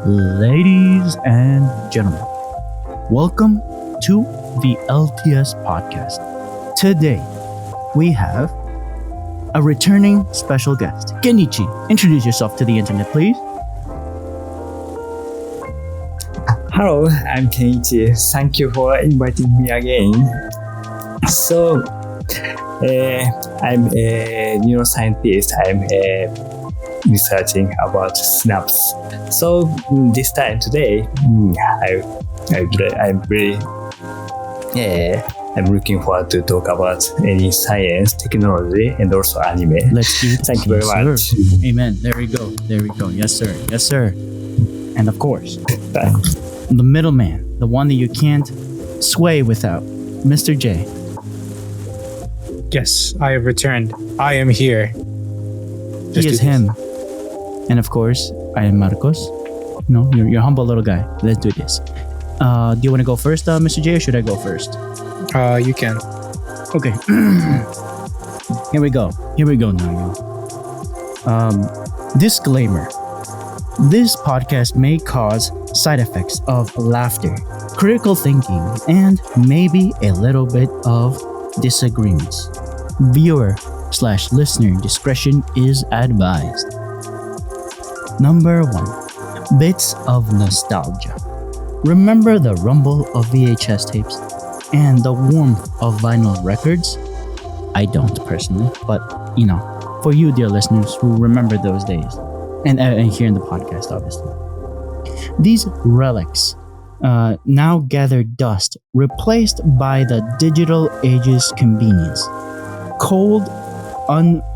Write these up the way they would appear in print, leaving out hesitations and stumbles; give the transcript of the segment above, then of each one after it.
Ladies and gentlemen, welcome to the LTS podcast. Today, we have a returning special guest, Kenichi. Introduce yourself to the internet, please. Hello, I'm Kenichi. Thank you for inviting me again. So, I'm a neuroscientist. I'm researching about synapse. So this time today, I'm looking forward to talk about any science, technology, and also anime. Let's eat. Thank you very much. Sir. Amen. There we go. Yes, sir. Yes, sir. And of course, the middleman, the one that you can't sway without, Mr. J. Yes, I have returned. I am here. He is him. And of course, I am Marcos. No, you're a humble little guy. Let's do this. Do you want to go first, Mr. J, or should I go first? You can. Okay. Here we go now. Disclaimer. This podcast may cause side effects of laughter, critical thinking, and maybe a little bit of disagreements. Viewer/listener discretion is advised. Number 1. Bits of nostalgia. Remember the rumble of VHS tapes and the warmth of vinyl records? I don't personally, but for you, dear listeners who remember those days, and here in the podcast, obviously. These relics now gather dust, replaced by the digital age's convenience. Cold,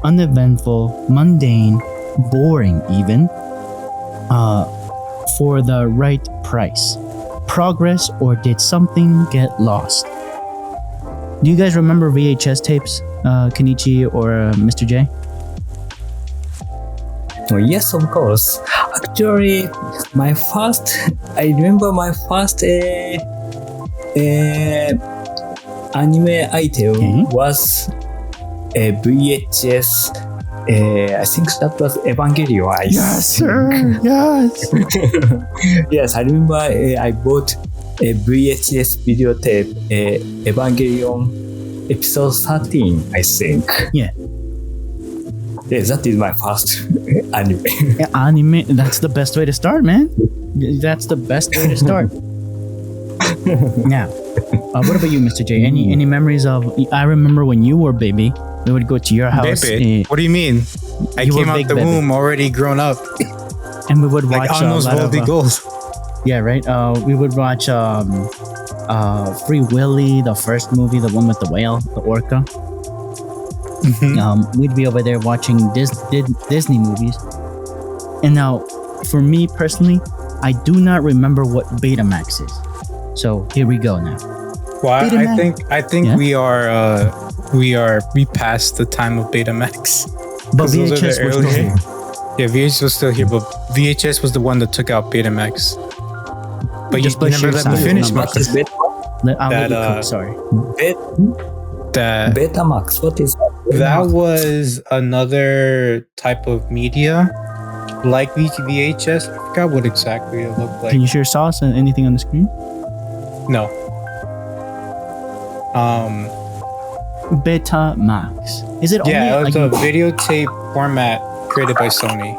uneventful, mundane, boring even, for the right price. Progress, or did something get lost? Do you guys remember VHS tapes, Kenichi or Mr. J? Oh, yes, of course. Actually, I remember my first anime item was a VHS. I think that was Evangelion. Yes, sir. Yes. Yes, I remember I bought a VHS videotape, Evangelion episode 13, I think. Yeah. Yeah, that is my first anime. Anime, that's the best way to start, man. That's the best way to start. Now, what about you, Mr. J? Any memories of? I remember when you were baby, we would go to your house. What do you mean? I came out the womb already grown up. And we would watch almost Voldy Goals. Yeah, right. We would watch Free Willy, the first movie, the one with the whale, the orca. Mm-hmm. We'd be over there watching Disney movies. And now, for me personally, I do not remember what Betamax is. So here we go now. Well, I think yeah? we passed the time of Betamax. But VHS was still here. Yeah, VHS was still here, but VHS was the one that took out Betamax. But you never let me finish, Marcus. Sorry. Betamax, what is that? That was another type of media, like VHS. I forgot what exactly it looked like. Can you share sauce and anything on the screen? No. Betamax. Is it only? Yeah, it was a videotape format created by Sony.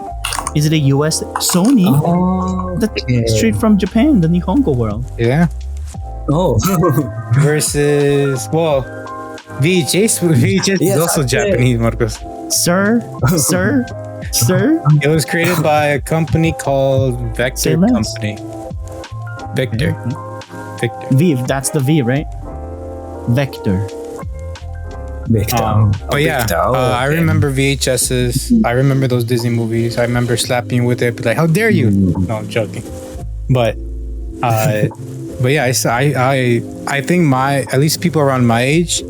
Is it a US Sony? Oh, That's straight from Japan, the Nihongo world. Yeah. Oh. Versus VHS is also Japanese, Marcos. Sir. It was created by a company called Vector Company. Vector. V, that's the V, right? Vector. But yeah, I remember VHSs. I remember those Disney movies. I remember slapping you with it, but like, how dare you? No, I'm joking. But yeah, I think at least people around my age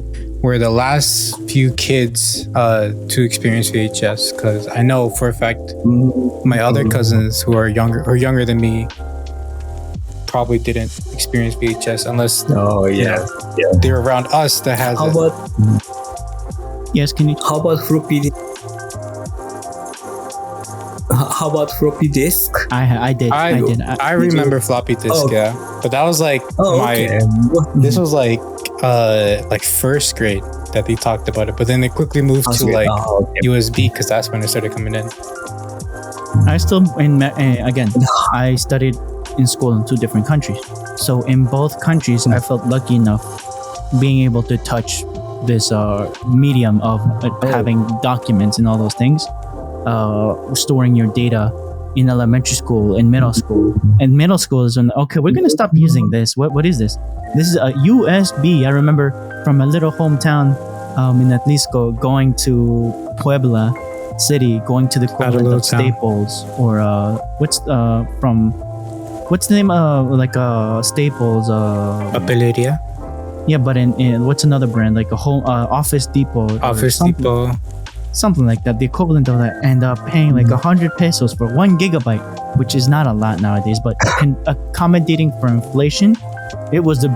were the last few kids to experience VHS, because I know for a fact my other cousins who are younger than me probably didn't experience VHS unless they're around us that has Yes, can you? How about floppy? How about floppy disk? I did. I remember floppy disk, Oh. yeah, but that was like Okay. this was like first grade that they talked about it, but then they quickly moved to like okay. USB because that's when it started coming in. I still again. I studied in school in 2 different countries, so in both countries, I felt lucky enough being able to touch this medium of having documents and all those things, storing your data in elementary school and middle school. And middle school is when we're gonna stop using this. What is this? This is a USB. I remember from a little hometown in Atlisco going to Puebla City, going to the equivalent of Staples or what's the name Staples Apeleria? Yeah, but in what's another brand, like a home Office Depot something like that, the equivalent of that, and paying like 100 pesos for 1 gigabyte, which is not a lot nowadays, but accommodating for inflation, it was the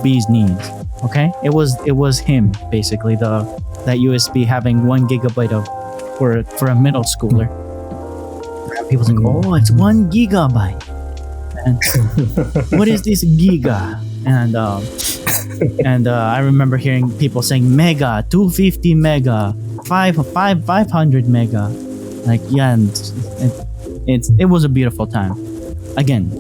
bee's knees. Okay, it was him basically, that USB having 1 gigabyte of for a middle schooler. People think, oh, it's 1 gigabyte, and what is this giga? And I remember hearing people saying mega, 250 mega, 500 mega, like yeah, and it was a beautiful time. Again,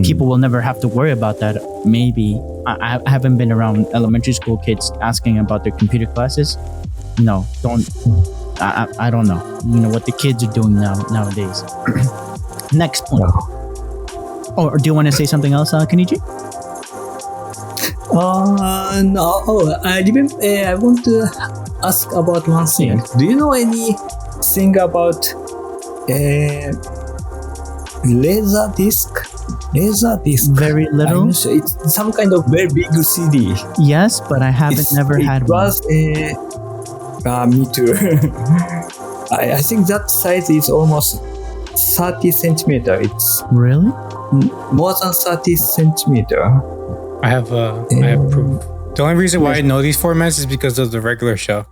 people will never have to worry about that. Maybe I haven't been around elementary school kids asking about their computer classes. No, don't. I don't know. You know what the kids are doing nowadays. Next point. Or do you want to say something else, Kenichi? No. I remember. I want to ask about one thing. Yes. Do you know anything about laser disc? Very little. I'm not sure. It's some kind of very big CD. Yes, but I haven't never had one. Me too. I think that size is almost 30 centimeter. It's Really? more than 30 centimeter. I have proof. The only reason why I know these formats is because of the regular show.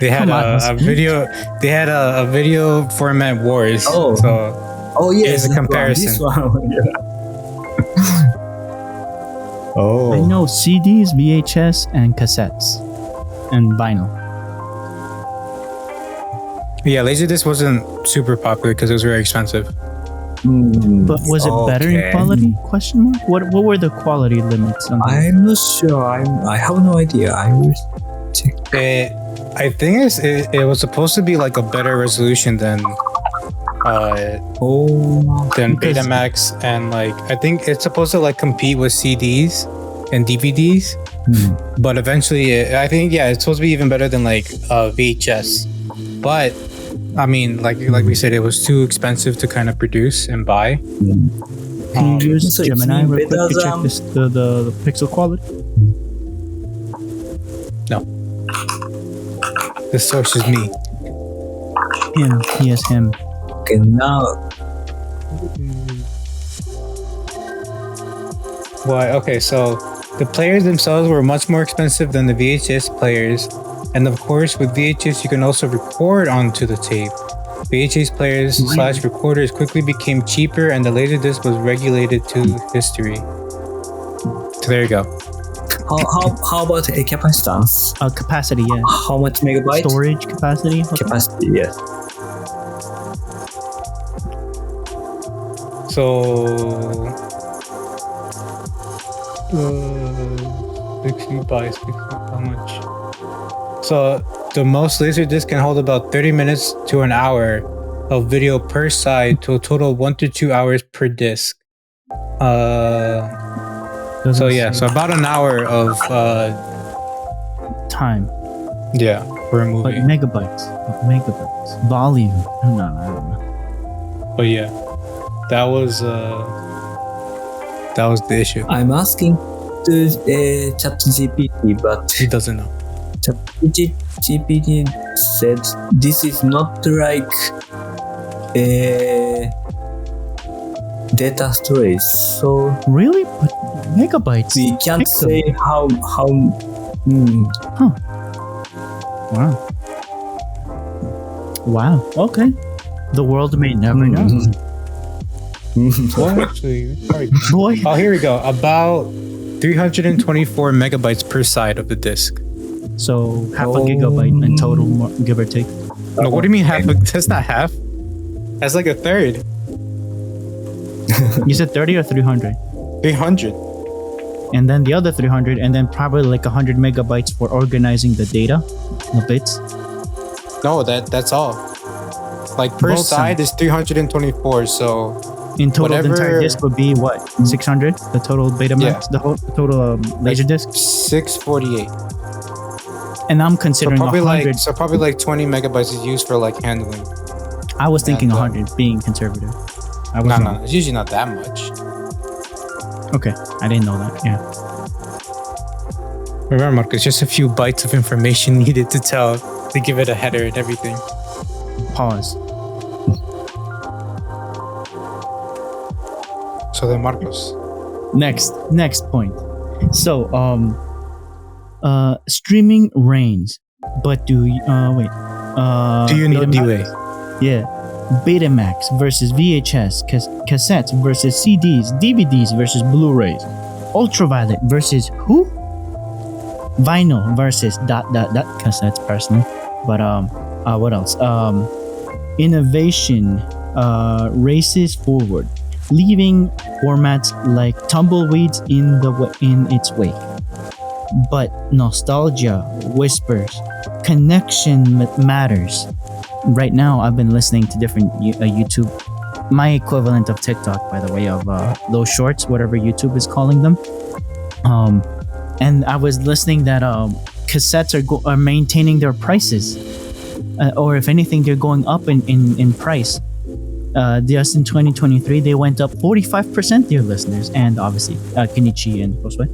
They had a video. They had a video format wars. Oh. So Yes, here's a comparison. This one. Yeah. I know CDs, VHS, and cassettes, and vinyl. Yeah, Laserdisc wasn't super popular because it was very expensive. But was it better in quality? Question mark. What were the quality limits on that? I'm not sure. I have no idea. I will check. I think it was supposed to be like a better resolution than Betamax, and like I think it's supposed to like compete with CDs and DVDs. But eventually, I think it's supposed to be even better than like VHS. But I mean, like we said, it was too expensive to kind of produce and buy. Can you use so Gemini it's real quick to check the pixel quality? No, the source is me. Him. Yes, him. Okay, now. Well, okay, so the players themselves were much more expensive than the VHS players. And of course, with VHS, you can also record onto the tape. VHS players / recorders quickly became cheaper, and the Laserdisc was regulated to history. So there you go. How about a capacitance? Capacity, yeah. How much megabyte? Storage capacity. Okay. Capacity, yes. So 60 by 60, how much? So the most Laserdisc can hold about 30 minutes to an hour of video per side, to a total of 1 to 2 hours per disc. So about an hour of time. Yeah, for a movie. But megabytes. Volume. I don't know. But yeah, that was the issue. I'm asking to ChatGPT, but He doesn't know. ChatGPT said this is not like data storage, so Really? But megabytes. we can't Pixel. say how. Wow. Okay. The world may never know. Well, actually, probably. Boy, Oh, here we go. About 324 megabytes per side of the disk. so half a gigabyte in total, give or take. No, what do you mean half? That's not half. That's like a third. You said 30 or 300? 300. And then the other 300, and then probably like 100 megabytes for organizing the data, the bits. No, that's all. Like per Both side sides. is 324. So In total, the entire Whatever- disk would be what? 600? The total Betamax? The whole total laser disk? 648. And I'm So considering probably 100. like 20 megabytes is used for like handling. I was thinking and, 100, being conservative. I was No, wrong. no, it's usually not that much. Okay, I didn't know that. Yeah. Remember, Mark, it's just a few bytes of information needed to tell to give it a header and everything. Pause. So then, Marcos. Next point. So, streaming reigns, but do you, wait. Do you know Betamax- DUA? Yeah. Betamax versus VHS, cassettes versus CDs, DVDs versus Blu-rays, Ultraviolet versus who? Vinyl versus ... cassettes personally. But what else? Innovation races forward, leaving formats like tumbleweeds in its wake. But nostalgia whispers, connection matters. Right now, I've been listening to different YouTube, my equivalent of TikTok, by the way, of those shorts, whatever YouTube is calling them. And I was listening that cassettes are maintaining their prices, or if anything, they're going up in price. Just in 2023, they went up 45%, dear listeners, and obviously Kenichi and Frosty.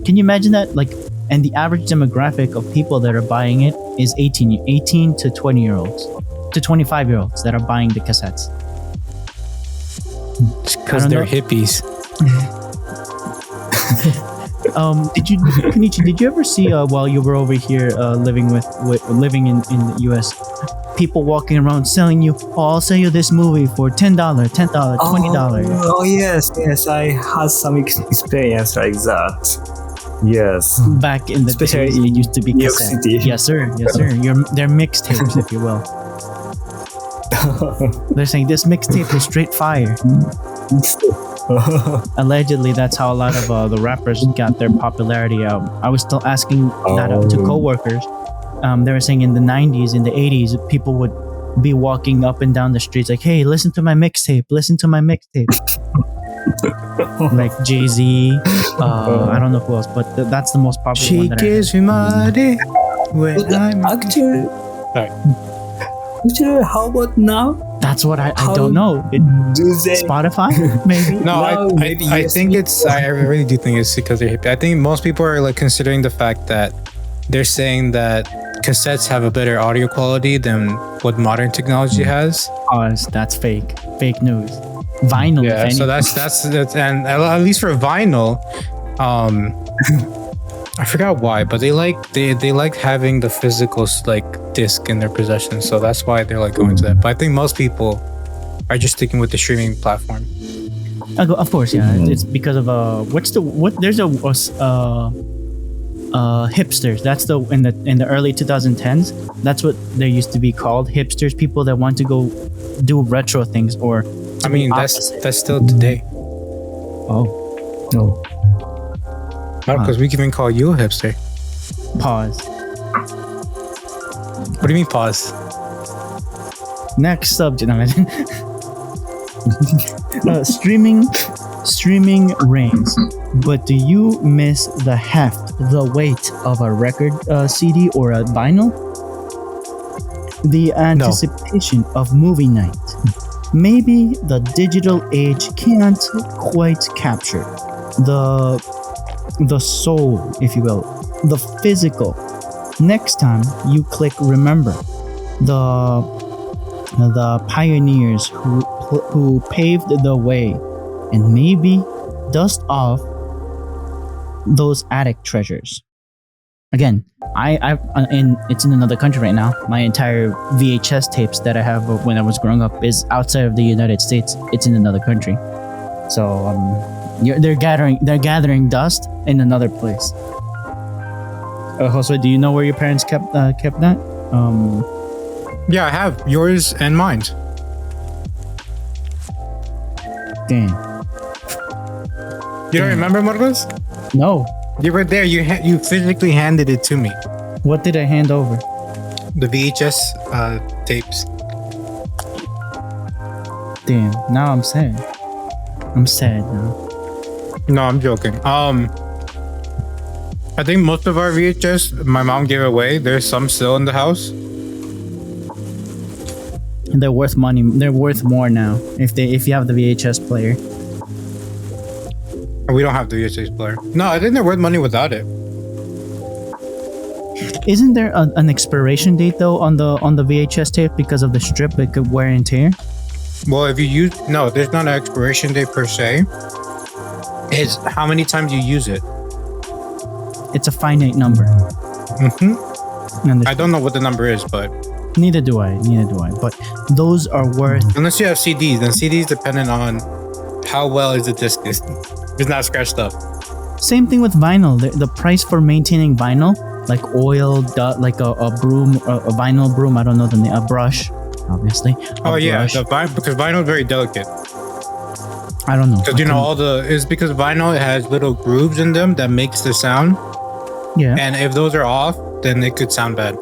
Can you imagine that? Like, and the average demographic of people that are buying it is 18 to 20-year-olds, to 25-year-olds that are buying the cassettes. Because they're hippies. Kenichi, did you ever see while you were over here living living in the US, people walking around selling you, oh, I'll sell you this movie for $10, $20. Oh yes, I had some experience like that. Yes. Back in the Especially days, it used to be New York cassette. City. Yes, sir. They're mixtapes, if you will. They're saying this mixtape is straight fire. Allegedly, that's how a lot of the rappers got their popularity out. I was still asking that to coworkers. They were saying in the 90s, in the 80s, people would be walking up and down the streets like, hey, listen to my mixtape, listen to my mixtape. Like Jay-Z, I don't know who else, but that's the most popular She one that I heard. gives me money when I'm... Actually, how about now? That's what I How don't know. Do they? Spotify, maybe? No, maybe I yes, think maybe. it's... I really do think it's because they're hippie. I think most people are like considering the fact that they're saying that cassettes have a better audio quality than what modern technology has. That's fake news. Vinyl, Yeah, if so anything. that's and at least for vinyl, I forgot why, but they like having the physical like disc in their possession, so that's why they're like going to that. But I think most people are just sticking with the streaming platform. Of course, yeah. It's because of there's a hipsters. That's in the early 2010s. That's what they used to be called, hipsters. People that want to go do retro things, or I mean, opposite. that's still today. Oh, No. Because we can even call you a hipster. pause. What do you mean pause? Next subject. No, streaming reigns, but do you miss the heft, the weight of a record CD or a vinyl? The anticipation of movie night. Maybe the digital age can't quite capture the soul, if you will, the physical. Next time you click remember, the pioneers who paved the way, and maybe dust off those attic treasures. Again, and it's in another country right now. My entire VHS tapes that I have of when I was growing up is outside of the United States. It's in another country. So they're gathering dust in another place. Josue, do you know where your parents kept that? Yeah, I have yours and mine. Damn. You don't remember, Marcos? No. You were there. You physically handed it to me. What did I hand over? The VHS tapes. Damn. Now I'm sad. I'm sad now. No, I'm joking. I think most of our VHS my mom gave away. There's some still in the house. They're worth money. They're worth more now if you have the VHS player. We don't have the VHS player. No, I think they're worth money without it. Isn't there an expiration date though on the VHS tape because of the strip? It could wear and tear. Well, if you use there's not an expiration date per se. It's how many times you use it. It's a finite number. Mm-hmm. I don't know what the number is, but neither do I. But those are worth. Unless you have CDs, then CDs dependent on how well is the disc is. It's not scratched up. Same thing with vinyl. The price for maintaining vinyl, like oil, like a broom, a vinyl broom. I don't know the name. A brush, obviously. Because vinyl is very delicate. I don't know. Because it's because vinyl has little grooves in them that makes the sound. Yeah. And if those are off, then it could sound bad.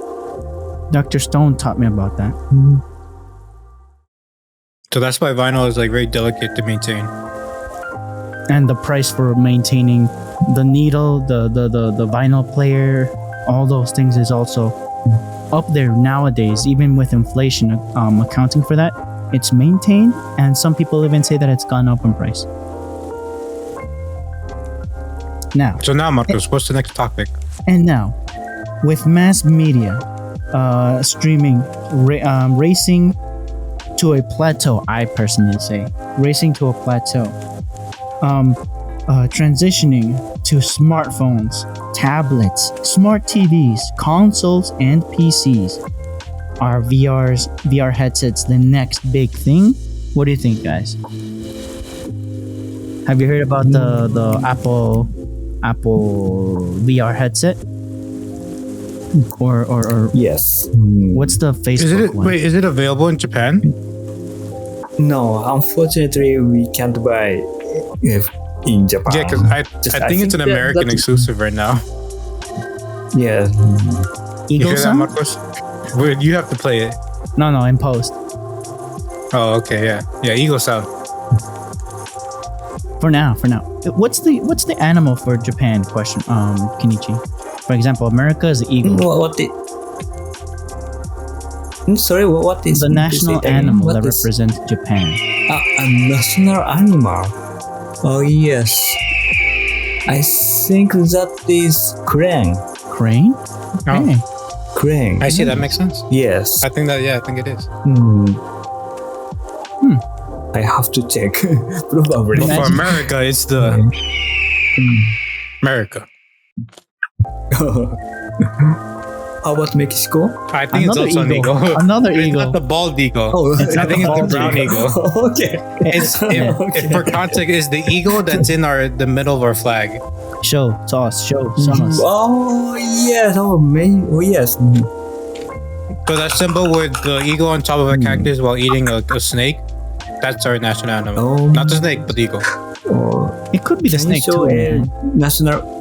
Dr. Stone taught me about that. So that's why vinyl is like very delicate to maintain. And the price for maintaining the needle, the vinyl player, all those things is also up there nowadays. Even with inflation accounting for that, it's maintained, and some people even say that it's gone up in price. So now, Marcos, what's the next topic? And now, with mass media streaming racing to a plateau, I personally say racing to a plateau. Transitioning to smartphones, tablets, smart TVs, consoles, and PCs. Are VR headsets the next big thing? What do you think, guys? Have you heard about the Apple VR headset? Or yes. What's the Facebook one? Wait, is it available in Japan? No, unfortunately, we can't buy it in Japan. Yeah, because I think it's an American exclusive right now. Yeah. You hear that, Marcos? You have to play it. No, in post. Oh, okay, yeah, Eagle Sound. For now. What's the animal for Japan? Question, Kenichi. For example, America is the eagle. Sorry, what is the national animal that represents Japan? A national animal. Oh yes, I think that is crane. Crane? Okay. Crane. I see, that makes sense. Yes. I think it is. I have to check. Probably. But for America, it's the America. How about Mexico? I think it's also an eagle. Another It's eagle. not the bald eagle. Oh, I think it's the brown eagle. Okay. If for context, it's the eagle that's in the middle of our flag. Show us. Oh yes. Oh yes. So that symbol with the eagle on top of a cactus while eating a snake, that's our national animal. Not the snake, but the eagle. It could be the snake too. National.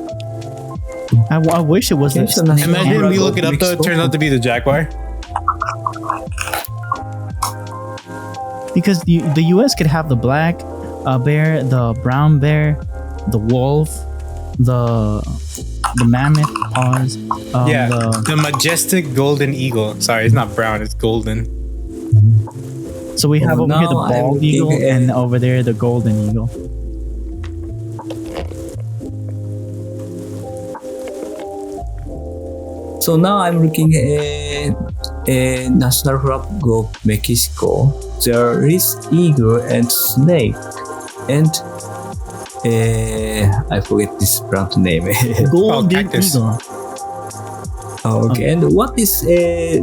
I wish it was the snake. Imagine we look it up though, it turns out to be the jaguar. Because the US could have the black bear, the brown bear, the wolf, the mammoth paws. The majestic golden eagle. Sorry, it's not brown, it's golden. So we have over here the bald eagle and over there the golden eagle. So now I'm looking at a national flag of Mexico. There is eagle and snake, and I forget this plant name. Golden cactus. eagle. Okay. And what is this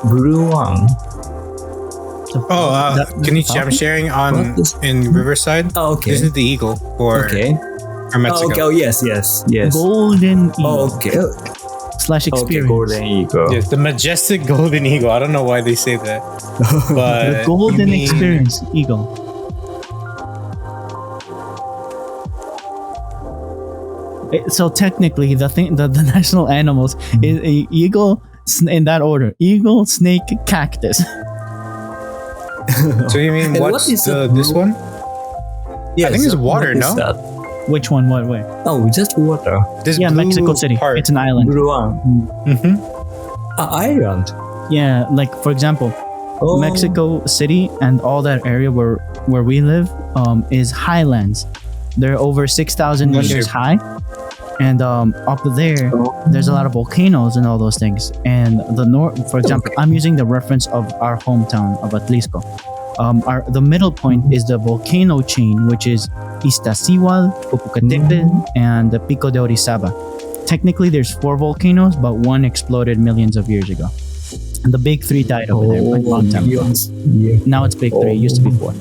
blue one? Kenichi, I'm sharing on in Riverside. Oh, okay. This is the eagle for Mexico. Okay. Oh, yes. Golden Eagle Okay. / experience. Okay, golden eagle. Yes, the majestic golden eagle. I don't know why they say that, but The golden you mean- experience eagle. So technically, the national animals is a eagle in that order: eagle, snake, cactus. So you mean And what's what is this one? Yes, I think it's water, what is no? that? Which one? What way? Oh, just water. This Yeah, blue Mexico City. part. It's an island. Blue one. Mhm. Island. Yeah, like for example, Oh. Mexico City and all that area where we live is highlands. They're over 6,000 That's meters true. high, and up there there's a lot of volcanoes and all those things. And the north, for example, I'm using the reference of our hometown of Atlisco. The middle point is the volcano chain, which is Iztaccíhuatl, Popocatépetl, and the Pico de Orizaba. Technically, there's 4 volcanoes, but one exploded millions of years ago. And the big 3 died over there a long time ago. Yeah. Now it's big 3. It used to be 4.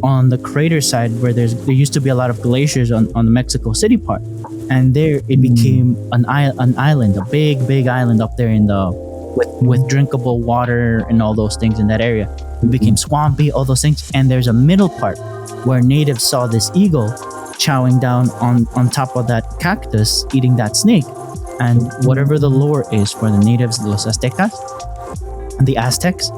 On the crater side, where there used to be a lot of glaciers on the Mexico City part, and there it became an island, a big island up there in the with drinkable water and all those things in that area. It became swampy, all those things, and there's a middle part where natives saw this eagle chowing down on top of that cactus, eating that snake, and whatever the lore is for the natives, los Aztecas, the Aztecs,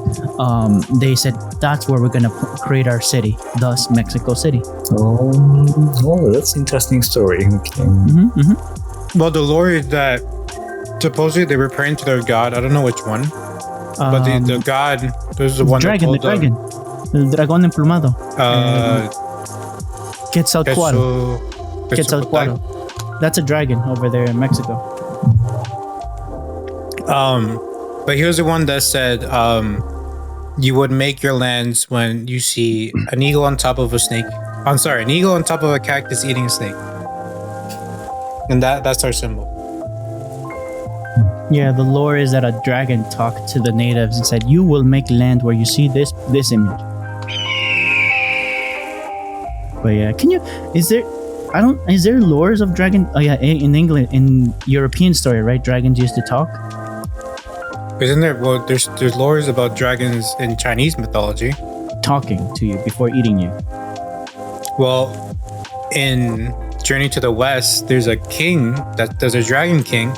they said that's where we're gonna create our city, thus Mexico City. Oh, that's interesting story. Okay. Well, the lore is that supposedly they were praying to their god. I don't know which one, but the god. There's the one dragon, that told el dragón emplumado, them, Quetzalcoatl. Quetzalcoatl. That's a dragon over there in Mexico. But he was the one that said you would make your lands when you see an eagle on top of a snake. I'm sorry, an eagle on top of a cactus eating a snake, and that's our symbol. Yeah, the lore is that a dragon talked to the natives and said, "You will make land where you see this image." But yeah, is there lores of dragon? Oh yeah, in England, in European story, right? Dragons used to talk. Isn't there? Well, there's lores about dragons in Chinese mythology. Talking to you before eating you. Well, in Journey to the West, there's a dragon king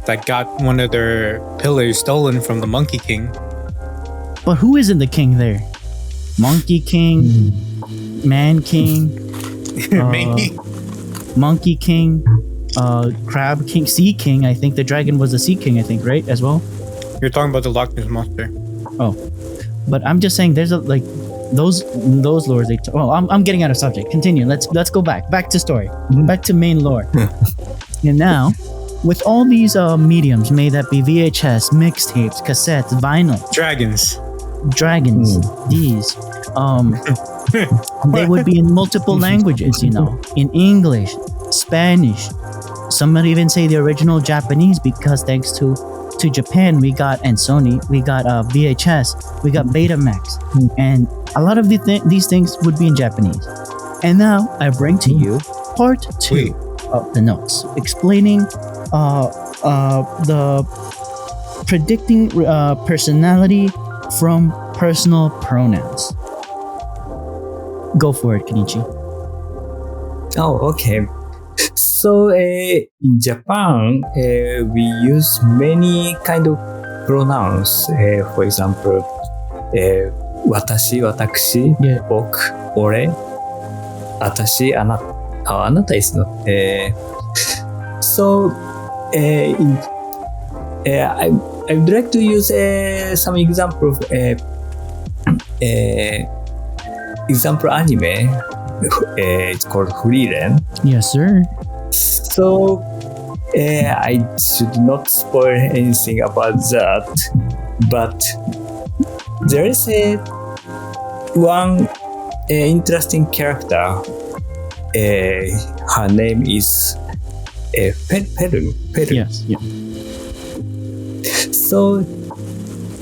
that got one of their pillars stolen from the Monkey King. But who isn't the king there? Monkey King, Man King, Maybe. Monkey King, Crab King, Sea King. I think the dragon was the Sea King, I think, right? As well. You're talking about the Loch Ness monster. Oh, but I'm just saying, there's those lores. I'm getting out of subject. Continue. Let's go back to story. Back to main lore. And now, with all these mediums, may that be VHS, mixtapes, cassettes, vinyl, dragons, these, they would be in multiple languages. In English, Spanish. Some might even say the original Japanese, because thanks to Japan, we got, and Sony, we got VHS, we got Betamax, and a lot of these things would be in Japanese. And now I bring to you part 2 of the notes, explaining the predicting personality from personal pronouns. Go for it, Kenichi. Oh, okay. So in Japan, we use many kind of pronouns. For example, watashi, watakushi, Yeah. boku, ore, atashi, anata. Oh, anata is not. So I would like to use some example of example anime. It's called Freeren. Yes, sir. So I should not spoil anything about that, but there is one interesting character her name is Perun. Yes. Yeah. So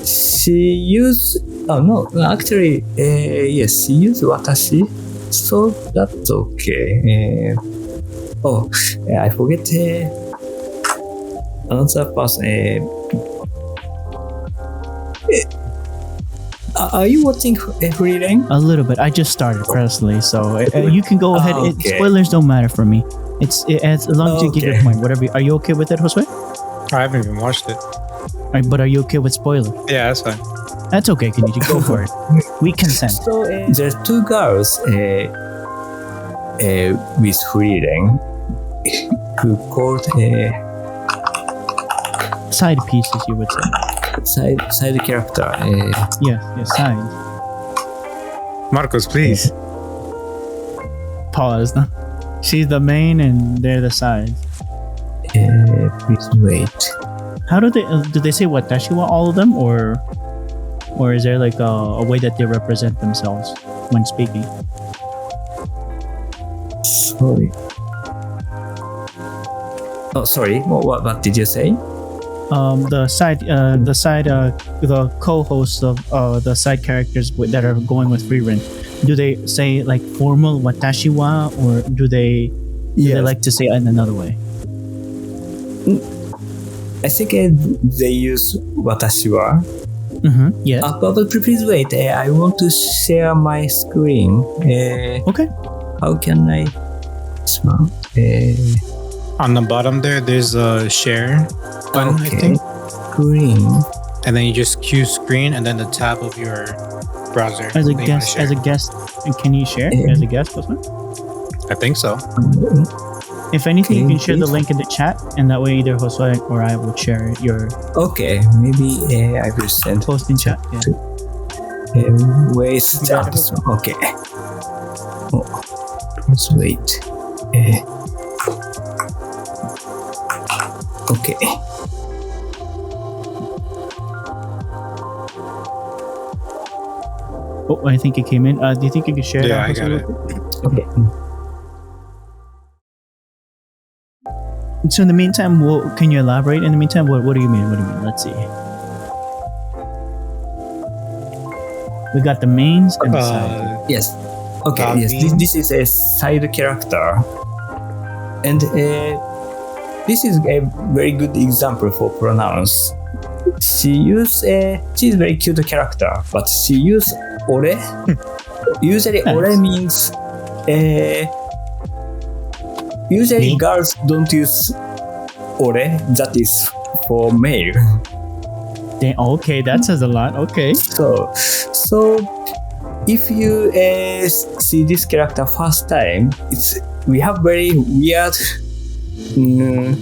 she used. Oh no, actually, yes, she used watashi. So that's okay. I forget another person. Are you watching Free Reign? A little bit. I just started personally, so you can go ahead. Okay. Spoilers don't matter for me. As long as you give your point. Whatever. Are you okay with it, Josue? I haven't even watched it. But are you okay with spoilers? Yeah, that's fine. That's okay, Kenichi. Go for it. We consent. So there's two girls with Free Reign who called Side pieces, you would say. side character. Yes, side. Marcos, please. Pause. No? She's the main and they're the sides. Please wait. How do they say watashi wa all of them, or is there like a way that they represent themselves when speaking? Sorry. Oh, sorry. What did you say? The co-hosts of the side characters that are going with free reign, do they say like formal watashi wa, or do they like to say it in another way? I think they use watashi wa. Yeah. But please wait. I want to share my screen. Okay. How can I? On the bottom there's a share button, I think. Screen. And then you just cue screen and then the tab of your browser. As a guest, and can you share as a guest? I think so. If anything, you can share the link in the chat, and that way either Josue or I will share your. Okay, maybe I will send posting chat. Yeah. Where is that? Okay. Let's wait. Okay. Oh, I think it came in. Do you think you can share Yeah, that? I got it. Okay. So in the meantime, can you elaborate? In the meantime, what do you mean? Let's see. We got the mains and the side. Yes. Okay. Yes. This is a side character, and this is a very good example for pronounce. She's very cute character, but she use ore. Usually, ore means usually girls don't use ore. That is for male. Okay, that says a lot. Okay. So if you see this character first time, we have very weird feeling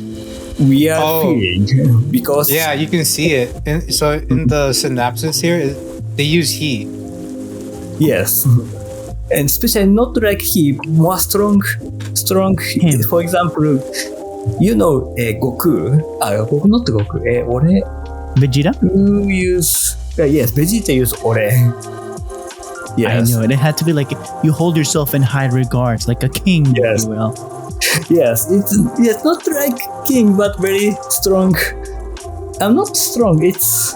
because you can see it. And so in the synopsis here, they use he. Yes, and especially not like he, more strong. Him. For example, Goku. Not Goku. Vegeta. Who use? Yes, Vegeta use ore. Yes. I know it. It had to be like you hold yourself in high regards, like a king, if you will. Yes, it's not like king, but very strong. I'm not strong. It's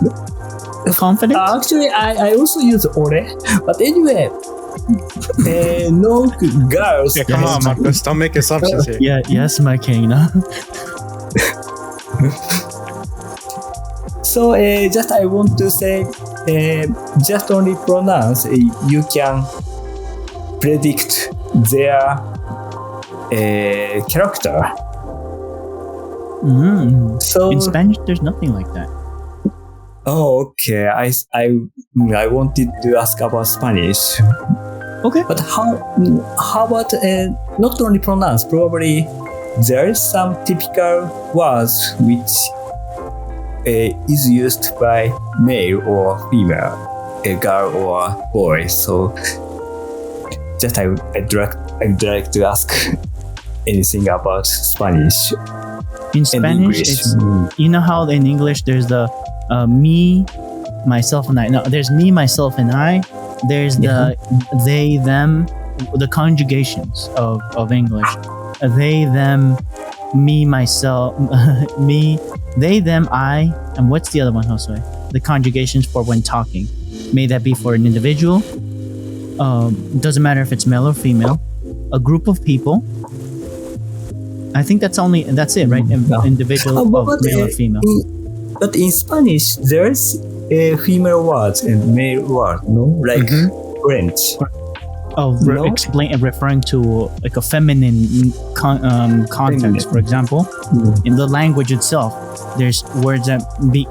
confident. Actually, I also use ore, but anyway, no girls. Yeah, come on, Marcos. Don't make assumptions here. Yes, my king. No? So just I want to say, just only pronounce. You can predict their character. So in Spanish, there's nothing like that. Oh, okay. I wanted to ask about Spanish. Okay. But how about not only pronounce? Probably there is some typical words which is used by male or female, a girl or boy. So just I'd like to ask anything about Spanish. In Spanish, it's you know how in English there's the me, myself, and I. No, there's me, myself, and I. There's the they, them, the conjugations of English. They, them, me, myself, me, they, them, I, and what's the other one, Josue? The conjugations for when talking. May that be for an individual. Doesn't matter if it's male or female. A group of people. I think that's it, right? Individual of male or female. But in Spanish, there's a female words and male word, no? Like French. Oh, referring to like a feminine context, for example. In the language itself, there's words that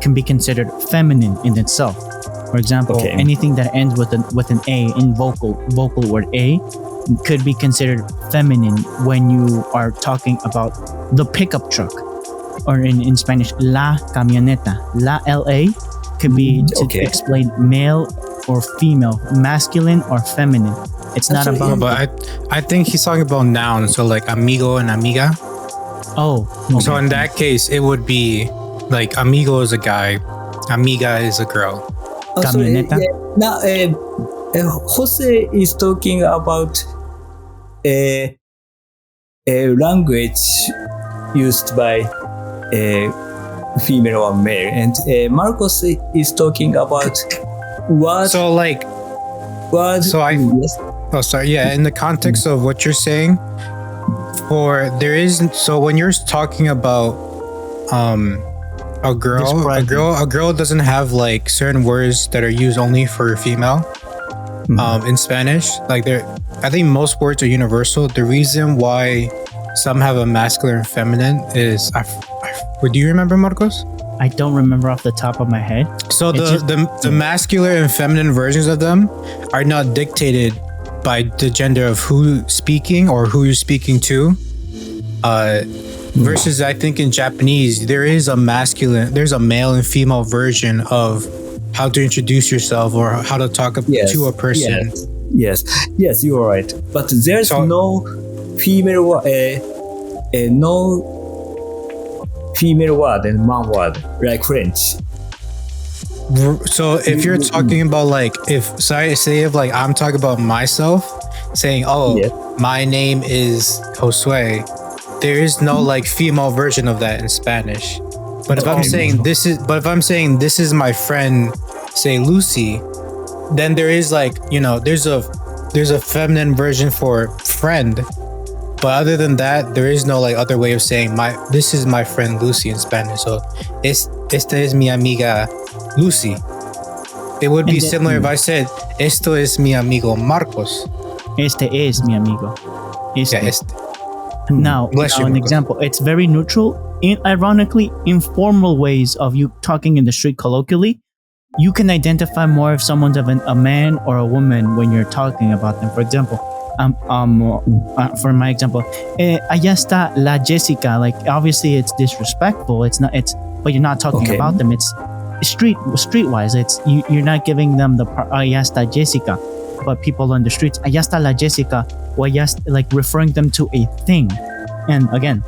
can be considered feminine in itself. For example, anything that ends with an A in vocal word A could be considered feminine when you are talking about the pickup truck, or in Spanish, la camioneta. La LA could be to explain male or female, masculine or feminine. It's not about. But I think he's talking about nouns, so like amigo and amiga. Oh. Okay. So in that case, it would be like amigo is a guy, amiga is a girl. Camioneta. Now, Jose is talking about a language used by female or male, and Marcos is talking about what. So like, what? So I. Yes. Oh, sorry. Yeah, in the context of what you're saying, so when you're talking about a girl doesn't have like certain words that are used only for female. In Spanish, like I think most words are universal. The reason why some have a masculine and feminine is, do you remember, Marcos? I don't remember off the top of my head. So the masculine and feminine versions of them are not dictated by the gender of who's speaking or who you're speaking to. Versus, I think in Japanese, there's a male and female version of how to introduce yourself or how to talk to a person. Yes, you're right. But there's no female no female word and man word like French. So if you're talking about like, if I'm talking about myself, saying, my name is Josue, there is no like female version of that in Spanish. But if I'm saying this is my friend, say Lucy, then there is like, there's a feminine version for friend. But other than that, there is no like other way of saying this is my friend Lucy in Spanish. So esta es mi amiga Lucy. It would be similar if I said esto es mi amigo Marcos. Este es mi amigo. Este. Yeah, este. Now an example. It's very neutral. Ironically, informal ways of you talking in the street colloquially, you can identify more if someone's a man or a woman when you're talking about them. For example, for my example, allá está la Jessica. Like obviously it's disrespectful. But you're not talking about them. It's streetwise. It's you're not giving them the allá está Jessica. But people on the streets, allá está la Jessica, or like referring them to a thing. And again,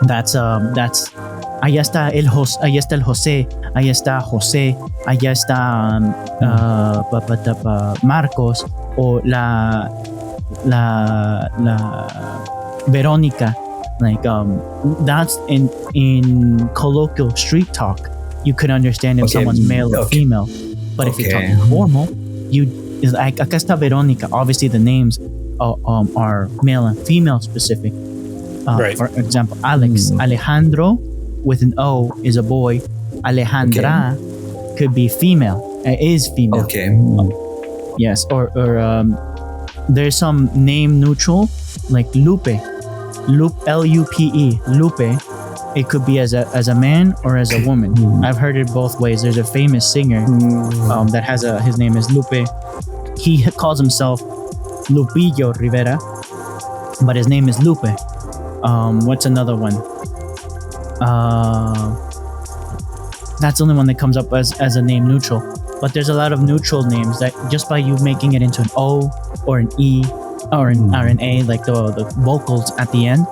that's allá está el José, allá está José, allá está Marcos, o la Verónica. Like that's in colloquial street talk. You could understand if someone's male or female. But if you're talking formal, like acá está Verónica. Obviously the names are male and female specific. Right. For example, Alex, Alejandro with an O is a boy. Alejandra could be female. Is female. Yes. Or there's some name neutral like Lupe, Lupe. Lupe. It could be as a man or as a woman. I've heard it both ways. There's a famous singer that has his name is Lupe. He calls himself Lupillo Rivera, but his name is Lupe. What's another one? That's the only one that comes up as a name neutral. But there's a lot of neutral names that just by you making it into an O or an E or an A, like the vocals at the end,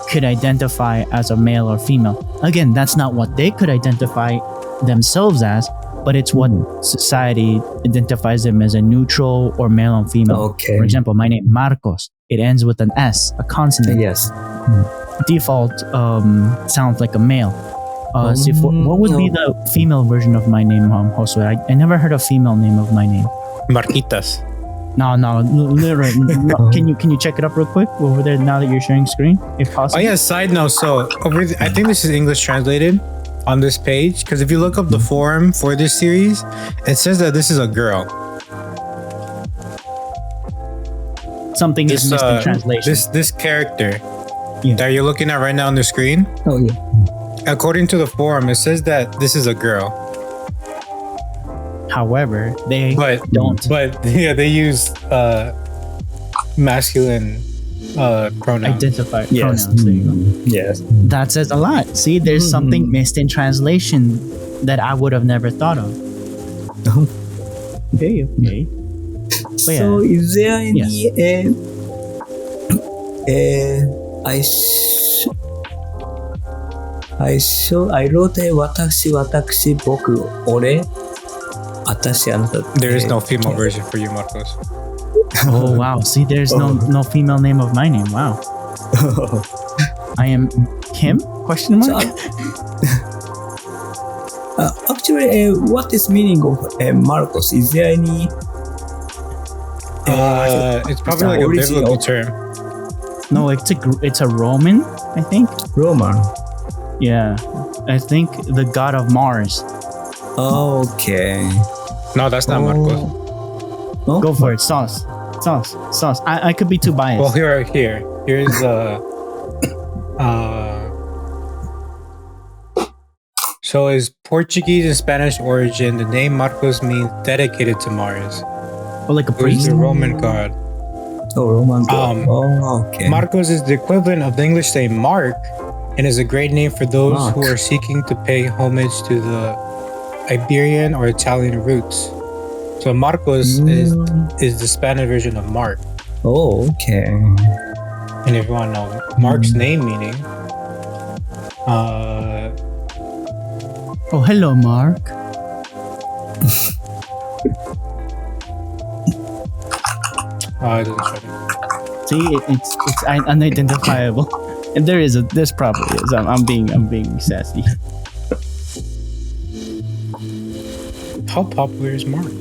could identify as a male or female. Again, that's not what they could identify themselves as, but it's what society identifies them as a neutral or male and female. Okay. For example, my name Marcos. It ends with an S, a consonant. Yes. Default sounds like a male. What would be the female version of my name, Josue? I never heard a female name of my name. Marquitas. No, literally. Can you check it up real quick over there now that you're sharing screen, if possible? Oh yeah, side note. So I think this is English translated on this page, because if you look up the forum for this series, it says that this is a girl. Something is missed in translation. This character Yeah. that you're looking at right now on the screen, Oh yeah. according to the forum, it says that this is a girl. However, they don't. But yeah, they use masculine pronouns. Identify Yes. pronouns. There you go. Yes. That says a lot. See, there's something missed in translation that I would have never thought of. Okay. So is there any I wrote a 私 僕 俺 私 あなた There is no female version for you, Marcos. Oh wow. See, there's no female name of my name. Wow. I am him? Question mark? Actually, what is meaning of Marcos? Is there any? It's probably like a biblical term. No, it's a Roman, I think. Roman. Yeah, I think the god of Mars. Okay. No, that's not Marcos. No? Go for it, sauce. I could be too biased. Well, here's so is Portuguese and Spanish origin. The name Marcos means dedicated to Mars, Or like a who is priest. the Roman god. Oh, Roman. Okay. Marcos is the equivalent of the English name Mark, and is a great name for those who Mark. are seeking to pay homage to the Iberian or Italian roots. So Marcos is the Spanish version of Mark. Oh, okay. And if you want to know Mark's name meaning, Oh, hello, Mark. it doesn't show me. See, it's unidentifiable, and there's probably is. I'm being sassy. How popular is Mark?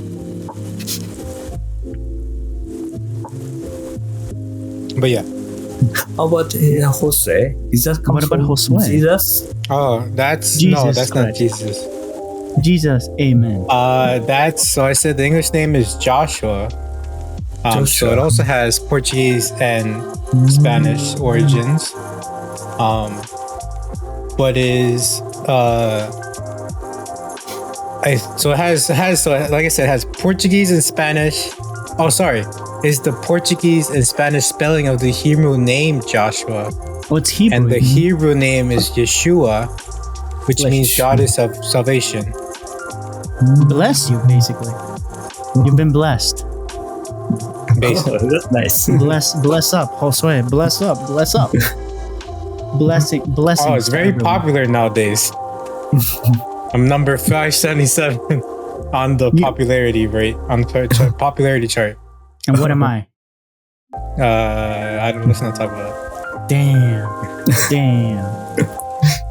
But yeah. How about Jose? Is that comes What about from Josue? Jesus? Oh, that's Jesus that's not Christ. Jesus. Jesus, amen. So I said the English name is Joshua. So Joshua. it also has Portuguese and Spanish origins. But is it has Portuguese and Spanish. Oh, sorry. Is the Portuguese and Spanish spelling of the Hebrew name Joshua, What's Hebrew? and the Hebrew name is Yeshua, which means Goddess of Salvation. Bless you, basically. You've been blessed. Basically. Oh, that's nice. Bless up, Josue. Bless up. Blessings. Oh, it's very popular nowadays. I'm number 577 on the popularity rate, on the popularity chart. And what am I? Let's not talk about that. Damn.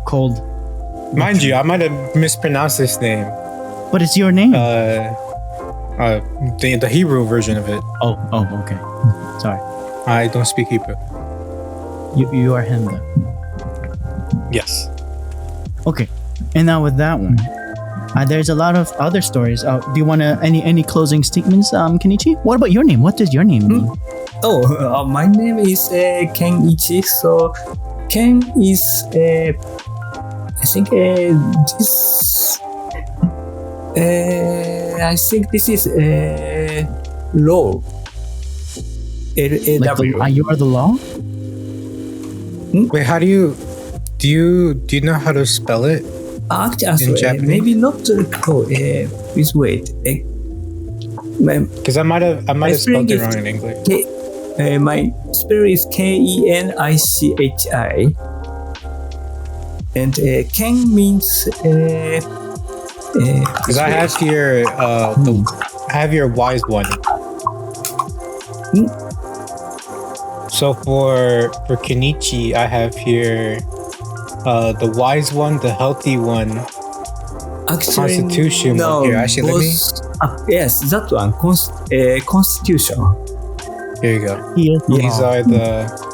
Cold. Mind you, I might have mispronounced this name. But it's your name. The Hebrew version of it. Oh, okay. Sorry. I don't speak Hebrew. You are him then. Yes. Okay. And now with that one, there's a lot of other stories. Do you want any closing statements, Kenichi? What about your name? What does your name mean? Oh, my name is Kenichi. So Ken is I think this. I think this is law. LAW. You are the law? Wait, how do you know how to spell it? Actually, Japanese? maybe not law. Please wait. Because I might have spelled it wrong in English. My spell is Kenichi, and Ken means Because I have here I have your wise one. Hmm? So for Kenichi, I have here the wise one, the healthy one, Actually, Constitution no, one. Here, actually, let me. yes, that one. Constitution. Here you go. Here, These are the.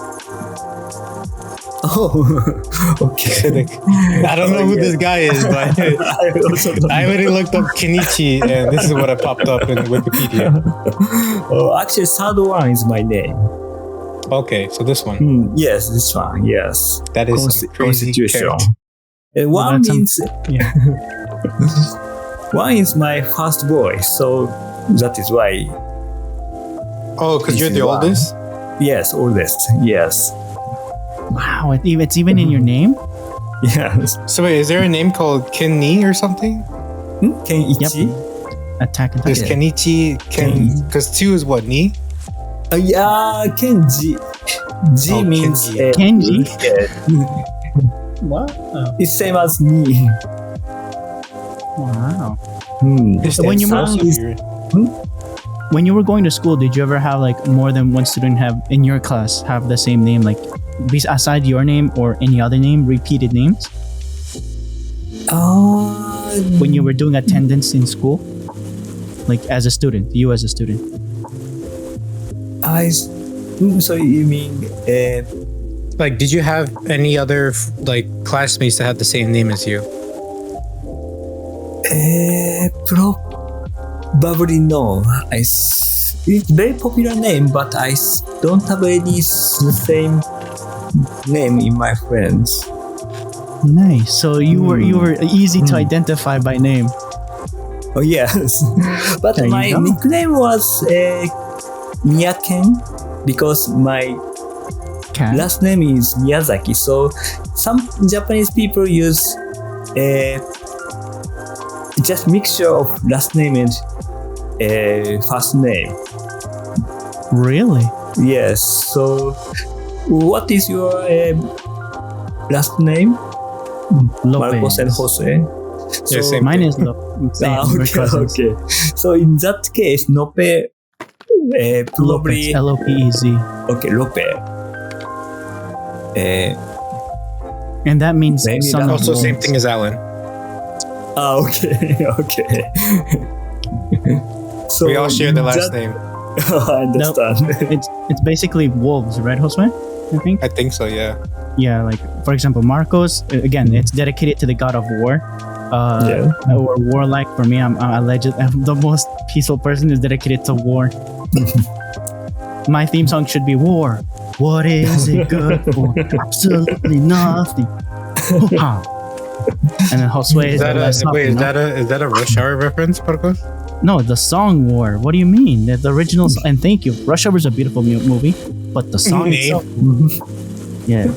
Oh, okay. I don't know who yeah. this guy is, but I also don't I already looked up Kenichi, and this is what I popped up in Wikipedia. Oh, actually, third one is my name. Okay, so this one. Yes, this one. Yes. That is some crazy Constitution. character. And one that's some- means yeah. one is my first boy, so that is why. Oh, because you're This the is why. oldest? Yes, oldest. Yes. Wow, it's even in your name. Yes. So wait, is there a name called Kenni or something? Kenichi? Attack and There's Titan. Kenichi, Ken. because 2 is what, Ni? Yeah, Kenji. Ji Oh, means Kenji. Kenji? Yeah. Wow. It's same as me. Wow. This When name you sounds were- so weird. When you were going to school, did you ever have like more than one student have in your class have the same name, like aside your name or any other name, repeated names? When you were doing attendance in school, like as a student, you as a student. So you mean Like, did you have any other like classmates that had the same name as you? probably no. It's very popular name, but I don't have any same name in my friends. Nice. So you were easy to identify by name. Oh yes, but There you my go. nickname was Miyaken because my Cat. last name is Miyazaki. So some Japanese people use just mixture of last name and first name. Really? Yes. So what is your last name? Marcos and Jose. Yeah, same Mine thing. is same. We're Okay, cousins. okay. So in that case, Nope probably Lopez, Lopez. okay, Lope. And that means Maybe son that of Also, same wolves. thing as Alan. Okay, okay. So We all share the last that- name. I understand. It's basically wolves, right, Josue? I think. I think so, yeah. Yeah, like for example, Marcos. Again, it's dedicated to the god of war. Yeah. Or warlike. For me, I'm the most peaceful person is dedicated to war. My theme song should be war. What is it good for? Absolutely nothing. Ha. And then Josue is Is that the last song, you know? is that a Rush Hour reference, Marcos? No, the song War. What do you mean? The original song. And thank you. Rush Hour is a beautiful movie, but the song Name. itself. Yeah.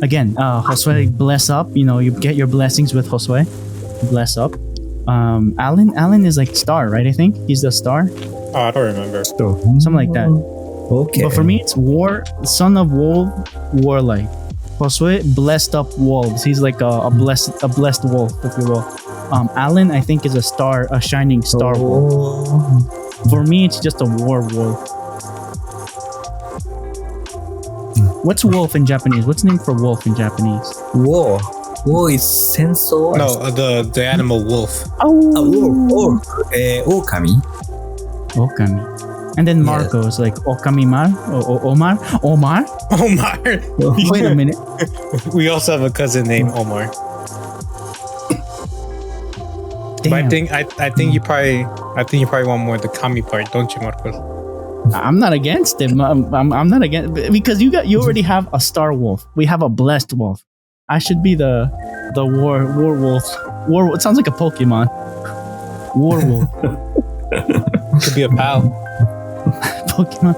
Again, Josue, bless up. You know, you get your blessings with Josue. Bless up. Alan is like star, right? I think he's the star, Oh, I don't remember. something like that. Okay. But for me, it's War, son of wolf, warlike. Josue, blessed up wolves. He's like a blessed wolf, if you will. Alan, I think, is a star, a shining star wolf. For me, it's just a war wolf. What's wolf in Japanese? What's the name for wolf in Japanese? War. War is senso. No, the animal wolf. War. Okami. Okami. And then Marcos, like Okamimar? Omar? Omar? Omar. Wait a minute. We also have a cousin named Omar. But I Damn. think you probably want more the kami part, don't you, Marcos? I'm not against it. I'm not against because you already have a star wolf. We have a blessed wolf. I should be the war wolf. It sounds like a Pokemon. War wolf. Could be a pal. Pokemon.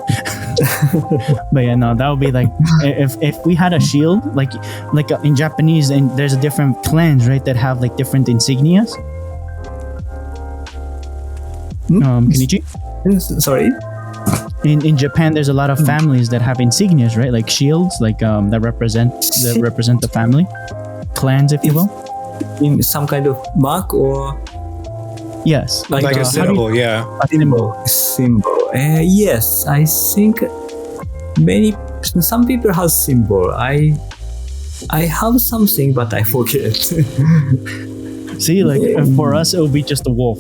But yeah, no, that would be like if we had a shield, like in Japanese, and there's a different clans, right, that have like different insignias. Kenichi? Sorry. In Japan, there's a lot of families that have insignias, right? Like shields, like that represent the family, clans, if you will. in some kind of mark or Yes, Like a how do you- symbol, yeah. a symbol. symbol? Yes, I think some people have symbol. I have something, but I forget. See, like for us, it would be just a wolf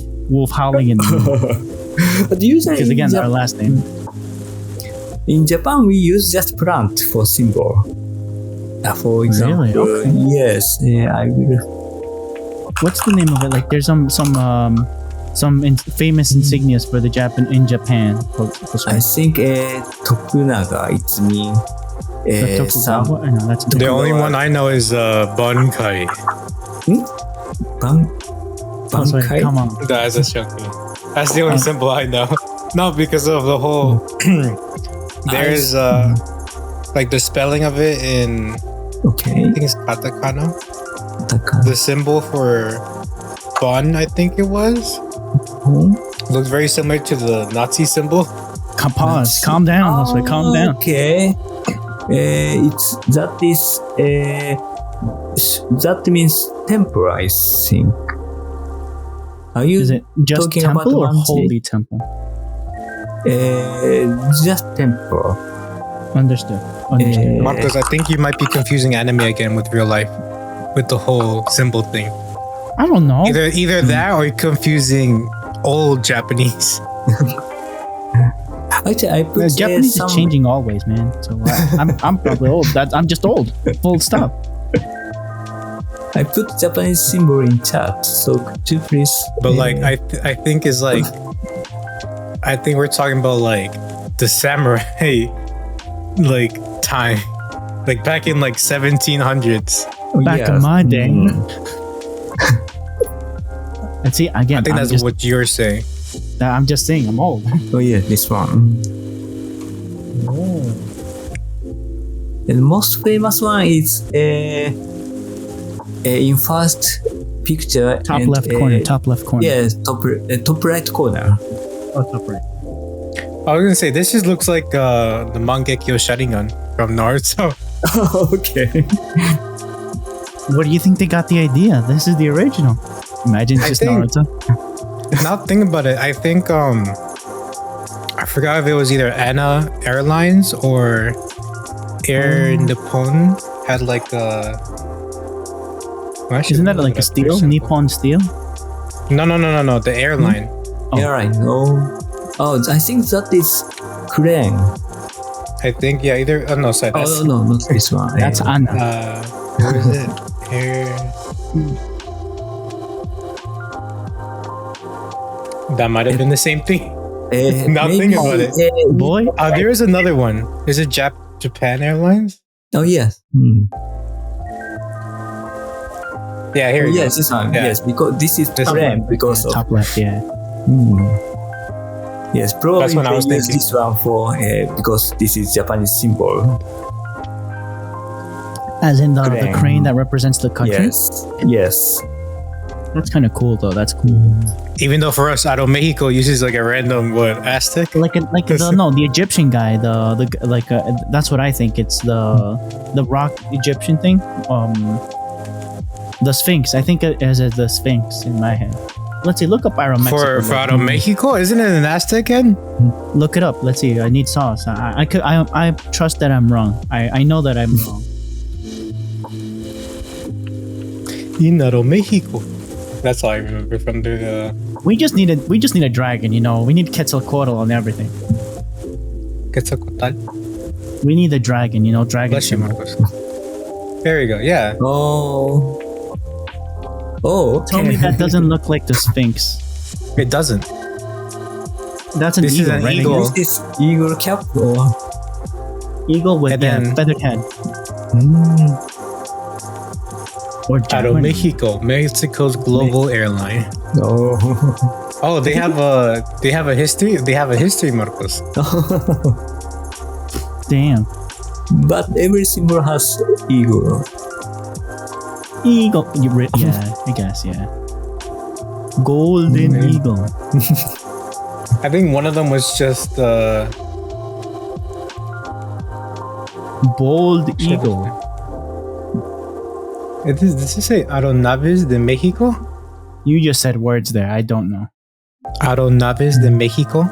howling in the moon. But usually, Because again, our last name. in Japan, we use just plant for symbol. For example, Really? Okay. yes, I will. What's the name of it? Like, there's some famous insignias for the in Japan. I think Tokunaga. It means The some Tokugawa? No, that's The only one I know is Bankai. Oh, sorry, Bankai. come on. That's a shoki. That's the only symbol I know. No, because of the whole. There's like the spelling of it in. Okay. I think it's katakana. Taka. The symbol for Bon, I think it was. Looks very similar to the Nazi symbol. Pause. Calm down. That's right. Calm down. Okay. That means temple, I think. Are you Is it just talking temple about or one holy temple? just temple? Understood. Understood. Marcos, I think you might be confusing anime again with real life, with the whole symbol thing. I don't know. Either that or you're confusing old Japanese. Actually, I put Japanese some. is changing always, man. So I'm probably old. I'm just old. Full stop. I put Japanese symbol in chat, so could you please? But like I think is like I think we're talking about like the samurai like time, like back in like 1700s. Back in my day. And see, again, I think that's just, what you're saying. I'm just saying I'm old. Oh yeah, this one. The most famous one is in first picture. Top and, left corner. Top left corner. Yes, top right corner. Oh, top right. I was gonna say this just looks like the Mangekyo Sharingan from Naruto. Okay. Where do you think they got the idea? This is the original. Imagine it's I just think- Naruto. Now think about it. I think I forgot if it was either Anna Airlines or Air Nippon had like a. Well, actually, Isn't that look like a it up. steel? There's some- Nippon steel? No. The airline. Oh. Yeah, right. Oh, I think that is crane. I think either. Oh no, sorry. That's, Oh no, not this one. That's Anna. where is it? Air. That might have been the same thing. Now think about it. Boy, There is another one. Is it Japan Airlines? Oh yes. Yeah, here you Yes, this one. Yeah. Yes, because this is This crane one. because of. top left, yeah. Yes, probably That's what I was they use thinking. this one for because this is Japanese symbol. As in the Crane. crane that represents the country. Yes. That's kind of cool, though. That's cool. Even though for us, Ado Mexico uses like a random Aztec. Like the Egyptian guy. That's what I think. It's the rock Egyptian thing. The Sphinx. I think it is the Sphinx in my head. Let's see. Look up Aeromexico. For Ado Mexico, isn't it an Aztec head? Look it up. Let's see. I need sauce. I trust that I'm wrong. I know that I'm wrong. In Ado Mexico. That's all I remember from the. We just need a dragon. You know. We need Quetzalcoatl on everything. Quetzalcoatl. We need a dragon. You know, dragon. Bless you, symbol. Marcos. There you go. Yeah. Oh. Okay. Tell me that doesn't look like the Sphinx. It doesn't. That's an This is eagle, an right? eagle. Is this eagle cap or? Eagle with And then- feathered head. Or Ado jaguar. Mexico, Mexico's global airline. No. Oh, they have a history. They have a history, Marcos. Damn. But every symbol has eagle. Eagle. Yeah, I guess, yeah. Golden eagle. I think one of them was just Bold eagle. Does it say Aeronaves de Mexico? You just said words there. I don't know. Aeronaves de Mexico?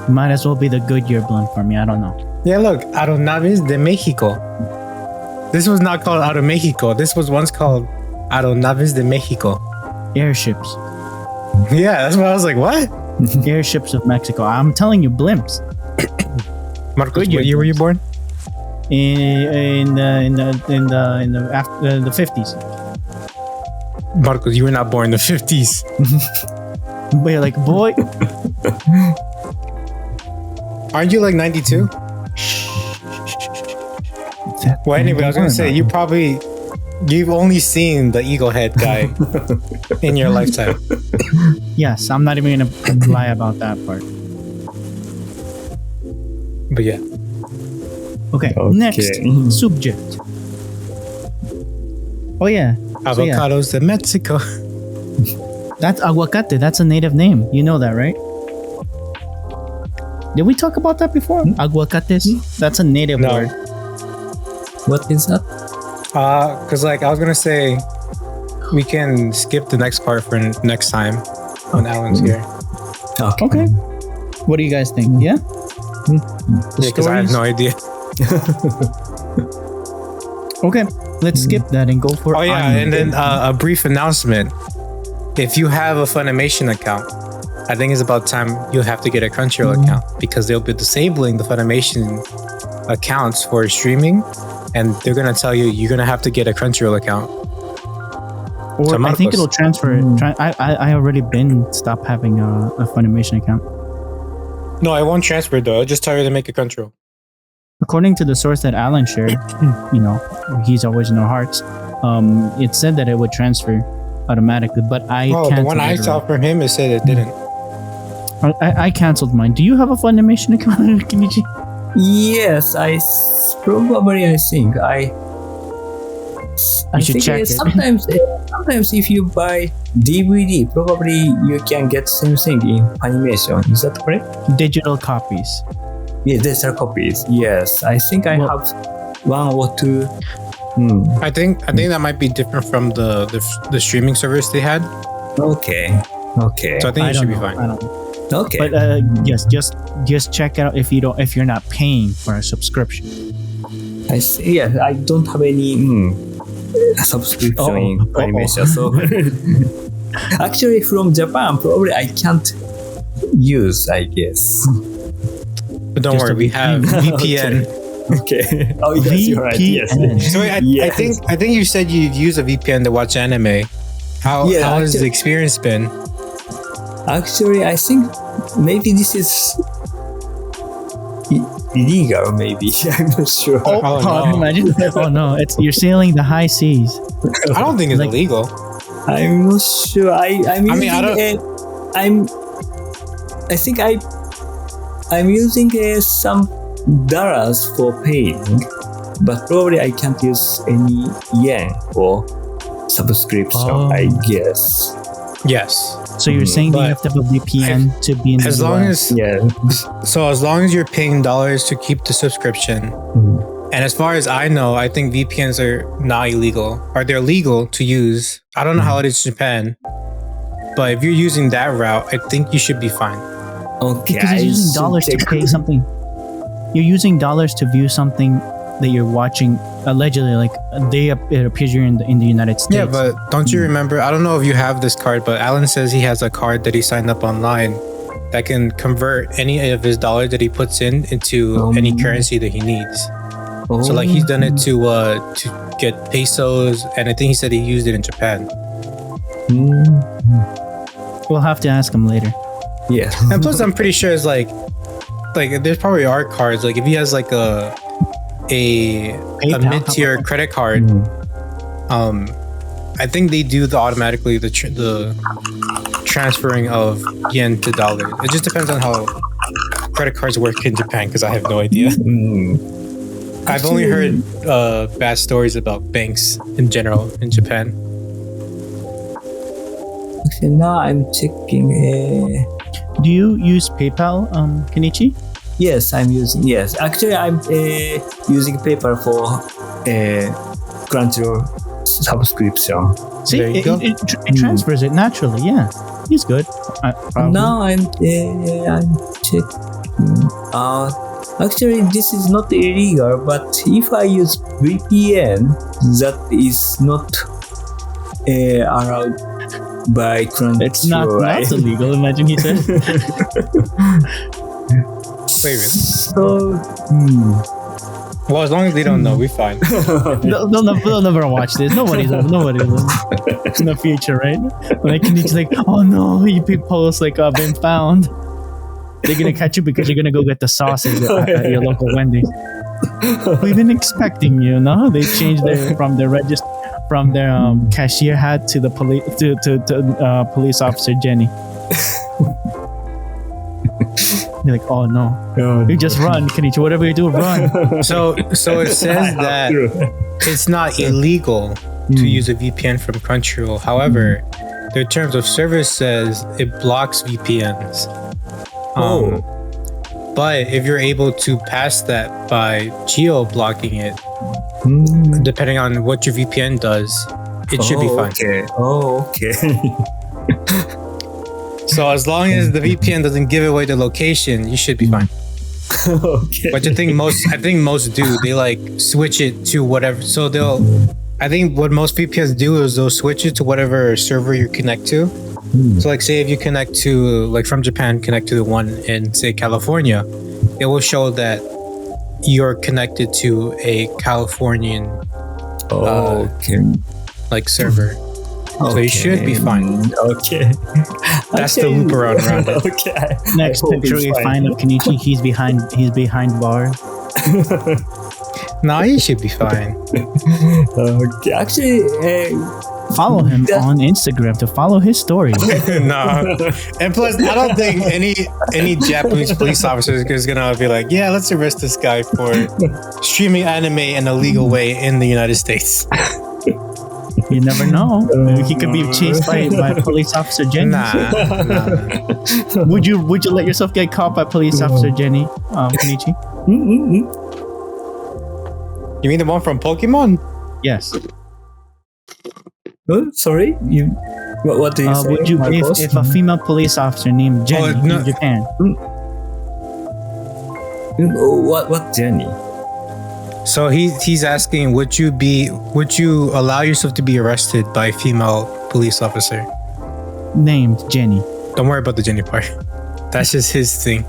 Might as well be the Goodyear blimp for me. I don't know. Yeah, look, Aeronaves de Mexico. This was not called Aeromexico. This was once called Aeronaves de Mexico. Airships. Yeah, that's why I was like, what? Airships of Mexico. I'm telling you, blimps. Marcos, Goodyear what year were you born? In the 50s. Marcos, you were not born in the 50s. But you're like, boy. Aren't you like 92? Well, anyway, I was gonna say you've only seen the eagle head guy in your lifetime. Yes, I'm not even gonna lie about that part. But yeah, Okay, next subject. Oh yeah, so yeah, avocados de Mexico. that's aguacate. That's a native name. You know that, right? Did we talk about that before? Aguacates. That's a native No. word. What is that? Cause like I was gonna say, we can skip the next part for next time when Alan's here. Okay. What do you guys think? Yeah. Yeah, because I have no idea. Okay, let's skip that and go for. Oh yeah, and then a brief announcement. If you have a Funimation account, I think it's about time you'll have to get a Crunchyroll account because they'll be disabling the Funimation accounts for streaming, and they're gonna tell you you're gonna have to get a Crunchyroll account. Or So I think Marcos. it'll transfer. I already been stopped having a Funimation account. No, I won't transfer though. I'll just tell you to make a Crunchyroll. According to the source that Alan shared, you know, he's always no hearts. It said that it would transfer automatically, but I Oh, the canceled one I it saw already. from him, it said it didn't. I canceled mine. Do you have a Funimation account, Kenichi? Yes, I think I should think, check it. sometimes if you buy DVD, probably you can get same thing in animation. Is that correct? Digital copies. Yeah, digital copies. Yes, I think I Well- have one or two. I think that might be different from the streaming service they had. Okay. So I think I it don't should be know. fine. I don't know. Okay. But yes, just check out if you're not paying for a subscription. I see. Yeah, I don't have any subscription in animation. So actually, from Japan, probably I can't use. I guess. But don't Just worry, a we have VPN. Okay. Oh yes, you're right. Yes. VPN. So wait, Yes. I think you said you use a VPN to watch anime. How has the experience been? Actually, I think maybe this is illegal. Maybe I'm not sure. Oh, no. Imagine. Oh no, you're sailing the high seas. I don't think it's Like- illegal. I'm not sure. I'm using I'm using some dollars for paying, but probably I can't use any yen for subscription. Oh. I guess. Yes. So you're saying that you have to have a VPN to be in the As long US. as Yeah. as long as you're paying dollars to keep the subscription, and as far as I know, I think VPNs are not illegal, or they're legal to use. I don't know how it is in Japan, but if you're using that route, I think you should be fine. Okay. because you're I using should dollars to check. pay something. You're using dollars to view something that you're watching. Allegedly, like it appears you're in the United States. Yeah, but don't you remember? I don't know if you have this card, but Alan says he has a card that he signed up online that can convert any of his dollar that he puts in into any currency that he needs. So like he's done it to get pesos, and I think he said he used it in Japan. we'll have to ask him later. Yeah. And plus, I'm pretty sure it's like there's probably are cards. Like if he has like a PayPal, mid-tier credit card, I think they do automatically the transferring of yen to dollar. It just depends on how credit cards work in Japan because I have no idea. I've only heard bad stories about banks in general in Japan. Okay, now I'm checking. Do you use PayPal, Kenichi? Yes, I'm using. Yes, actually, I'm using PayPal for Crunchyroll subscription. See, There you go. it transfers it naturally. Yeah, he's good. Probably. Now I'm checking. Actually, this is not illegal, but if I use VPN, that is not allowed by Crunchyroll. It's not right? illegal. Imagine he said. Wait, really? So, Well, as long as they don't know, we're fine. They'll never watch this. Nobody will in the future, right? Like, Kenichi's like, oh no, you post like been found. They're gonna catch you because you're gonna go get the sauces at your local Wendy's. We've been expecting you, no? They changed from their cashier hat to the police officer Jenny. They're like, oh no, you just run, Kenichi. Whatever you do, run. So it says that it's not illegal to use a VPN from Crunchyroll. However, their terms of service says it blocks VPNs. But if you're able to pass that by geo blocking it, depending on what your VPN does, it should be fine. Okay. So as long as the VPN doesn't give away the location, you should be fine. Okay. But I think most do. They like switch it to whatever. So I think what most VPNs do is they'll switch it to whatever server you connect to. So like say if you connect to like from Japan, connect to the one in say California, it will show that you're connected to a Californian like server. So you should be fine. Okay. That's the loop around it. Okay. Next picture we find of Kenichi, he's behind bars. No, you should be fine. Okay. Actually, Follow him on Instagram to follow his story. No, and plus, I don't think any Japanese police officer is gonna be like, yeah, let's arrest this guy for streaming anime in a legal way in the United States. You never know. He could be chased by police officer Jenny. Nah. Would you let yourself get caught by police officer Jenny, Kenichi? You mean the one from Pokemon? Yes. Sorry, what do you say? Would you if a female police officer named Jenny in Japan? What Jenny? So he's asking, would you allow yourself to be arrested by a female police officer named Jenny? Don't worry about the Jenny part. That's just his thing.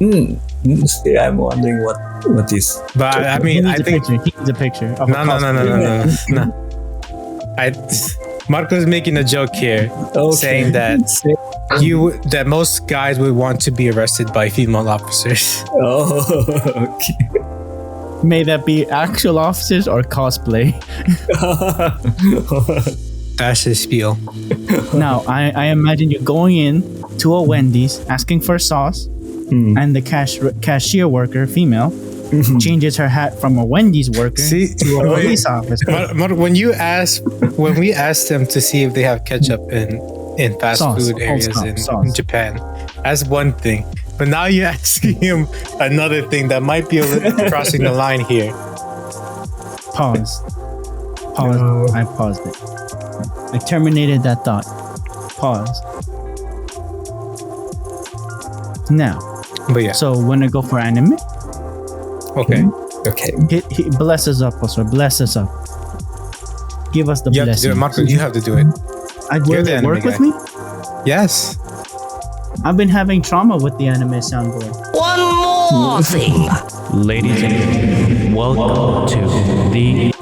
I'm wondering what is. But I mean, I think he needs a picture. Of no. Marco's making a joke here, saying that that most guys would want to be arrested by female officers. Oh, okay. May that be actual officers or cosplay. That's his spiel. Now, I imagine you're going in to a Wendy's asking for sauce, and the cashier worker, female, changes her hat from a Wendy's worker to a police officer. When we asked them to see if they have ketchup in fast food areas in Japan, that's one thing. But now you're asking him another thing that might be crossing the line here. Pause. I paused it. I terminated that thought. Pause. Now. But yeah. So when I go for anime. Okay. He bless us up, also. Bless us up. Give us the blessing. You have to do it, Marco. You have to do it. Will it work with me? Yes. I've been having trauma with the anime soundboard. One more thing. Ladies and gentlemen, welcome to the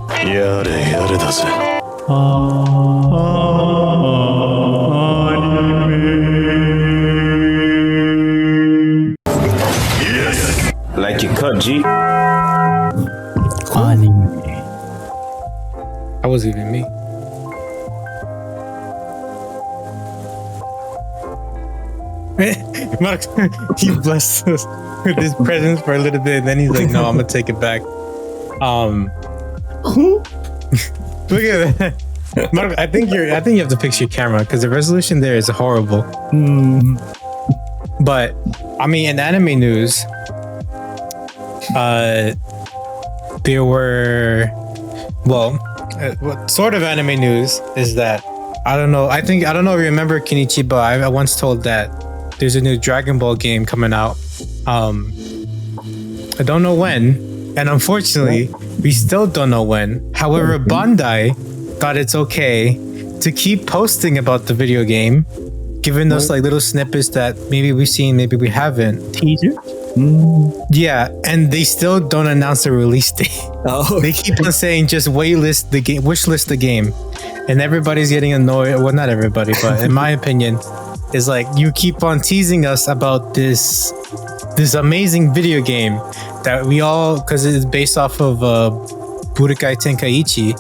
Like you cut, G. Anime. That was even me. Mark, he blessed us with his presence for a little bit, and then he's like, "No, I'm gonna take it back." Look at that, Mark. I think you have to fix your camera because the resolution there is horrible. But I mean, in anime news, there were, well, what sort of anime news is that? I don't know. I don't know if you remember Kenichi, but I once told that there's a new Dragon Ball game coming out. I don't know when, and unfortunately, we still don't know when. However, Bandai thought it's okay to keep posting about the video game, giving us like little snippets that maybe we've seen, maybe we haven't. Teaser? Yeah, and they still don't announce the release date. Oh, They keep on saying just wishlist the game, and everybody's getting annoyed. Well, not everybody, but in my opinion, is like you keep on teasing us about this amazing video game that we all, because it's based off of Budokai Tenkaichi.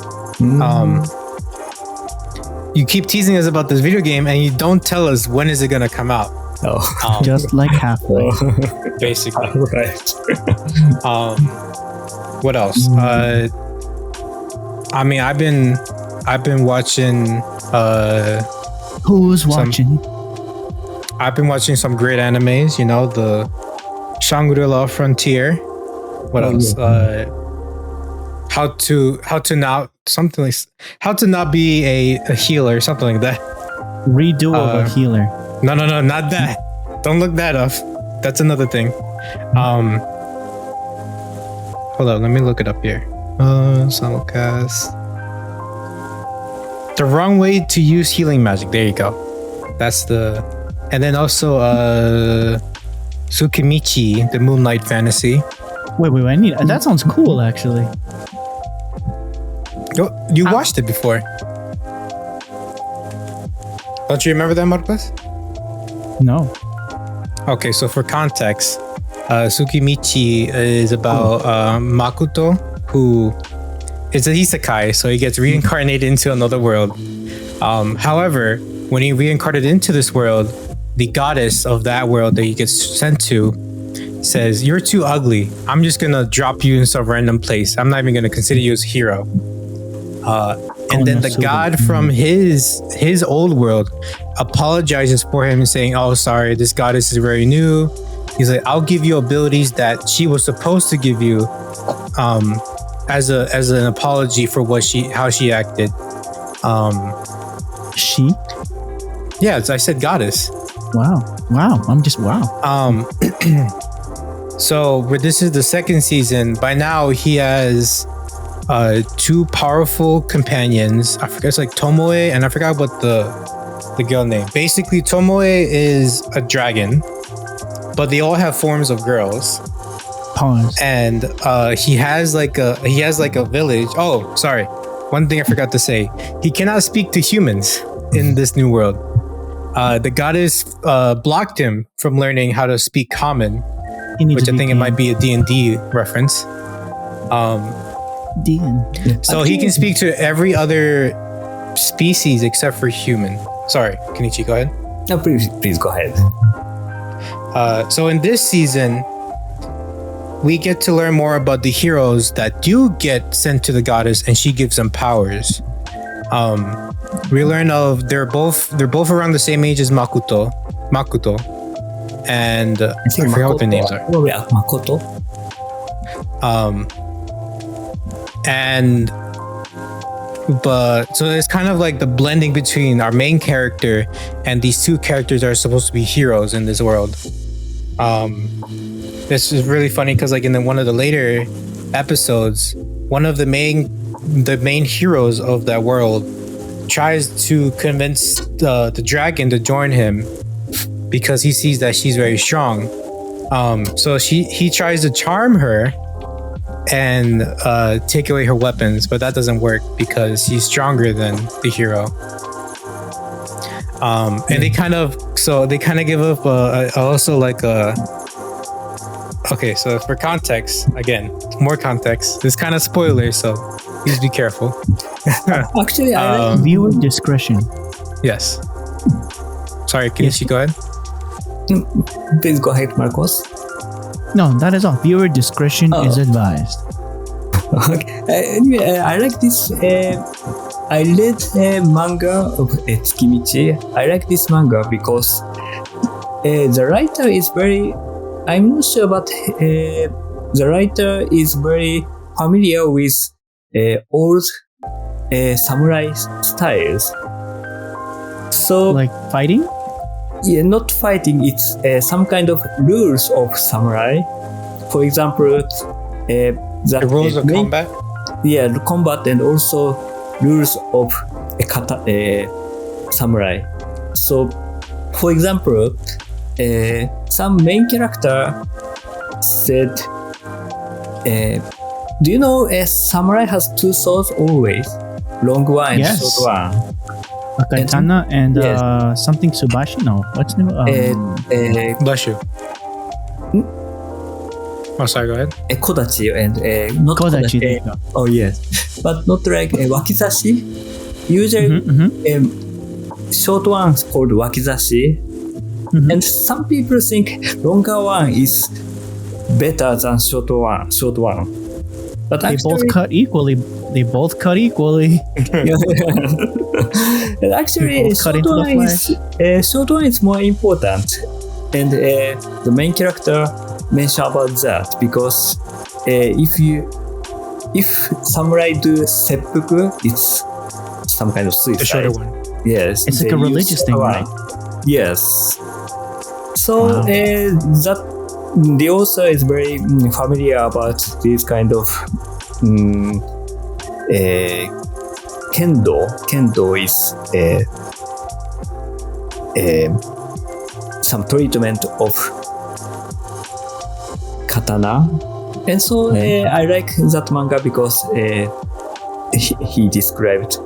You keep teasing us about this video game, and you don't tell us when is it gonna come out. Just like halfway. Basically. right. What else? I mean, I've been watching. Who's watching? I've been watching some great animes. You know, the Shangri-La Frontier. What else? How to not be a healer, something like that. Redo of a healer. No, not that. Don't look that up. That's another thing. Hold on, let me look it up here. Simulcast. The wrong way to use healing magic. There you go. That's the. And then also Tsukimichi, the Moonlight Fantasy. Wait, I need that sounds cool actually. You watched it before. Don't you remember that, Marcos? No. Okay, so for context, Tsukimichi is about Makoto, who is a isekai, so he gets reincarnated into another world. However, when he reincarnated into this world, the goddess of that world that he gets sent to says, "You're too ugly. I'm just gonna drop you in some random place. I'm not even gonna consider you as a hero." And then the god from his old world apologizes for him, saying, "Oh, sorry, this goddess is very new." He's like, "I'll give you abilities that she was supposed to give you, as an apology for how she acted." She? Yeah, I said goddess. Wow. I'm just wow. So this is the second season. By now he has two powerful companions. I forget, it's like Tomoe, and I forgot what the girl name. Basically, Tomoe is a dragon, but they all have forms of girls. Pause. And he has like a village. Oh, sorry. One thing I forgot to say. He cannot speak to humans in this new world. The goddess blocked him from learning how to speak common, which I think it might be a D&D reference. So he can speak to every other species except for human. Sorry, Kenichi, go ahead. No, please go ahead. So in this season, we get to learn more about the heroes that do get sent to the goddess, and she gives them powers. We learn of they're both around the same age as Makoto, and I forgot what their names are. Oh, yeah, Makoto. But so it's kind of like the blending between our main character and these two characters that are supposed to be heroes in this world. This is really funny because like in one of the later episodes, one of the main heroes of that world tries to convince the dragon to join him because he sees that she's very strong. So he tries to charm her and take away her weapons, but that doesn't work because he's stronger than the hero. And they kind of give up also like a. Okay, so for context, again, more context. This kind of spoiler, so please be careful. Actually, viewer discretion. Yes. Sorry, Kenichi, go ahead. Please go ahead, Marcos. No, that is all. Viewer discretion is advised. Okay. Anyway, I like this. I read a manga of Tsukimichi. I like this manga because the writer is very. I'm not sure, but the writer is very familiar with old samurai styles. So Like fighting? yeah, not fighting. It's some kind of rules of samurai. For example, The rules of combat. Yeah, the combat and also rules of a kata, samurai. So, for example, some main character said, "Do you know a samurai has two swords always, long one and Yes. short one?" A katana and Yes. something Subashi? No. What's the name? Bless you. Oh, sorry. Go ahead. A kodachi and not Kodachi. kodachi. There you go. Oh yes, but not like a wakizashi. Usually, short one is called wakizashi, and some people think longer one is better than short one. Short one, but They both actually, cut equally. They both cut equally. and actually, both cut short one is more important, and the main character mentioned about that because if samurai do seppuku, it's some kind of The suicide. shorter one. Yes, It's like they a use religious thing, power. right? Yes. So Wow. that the author is very familiar about this kind of kendo. Kendo is some treatment of katana, and so I like that manga because he described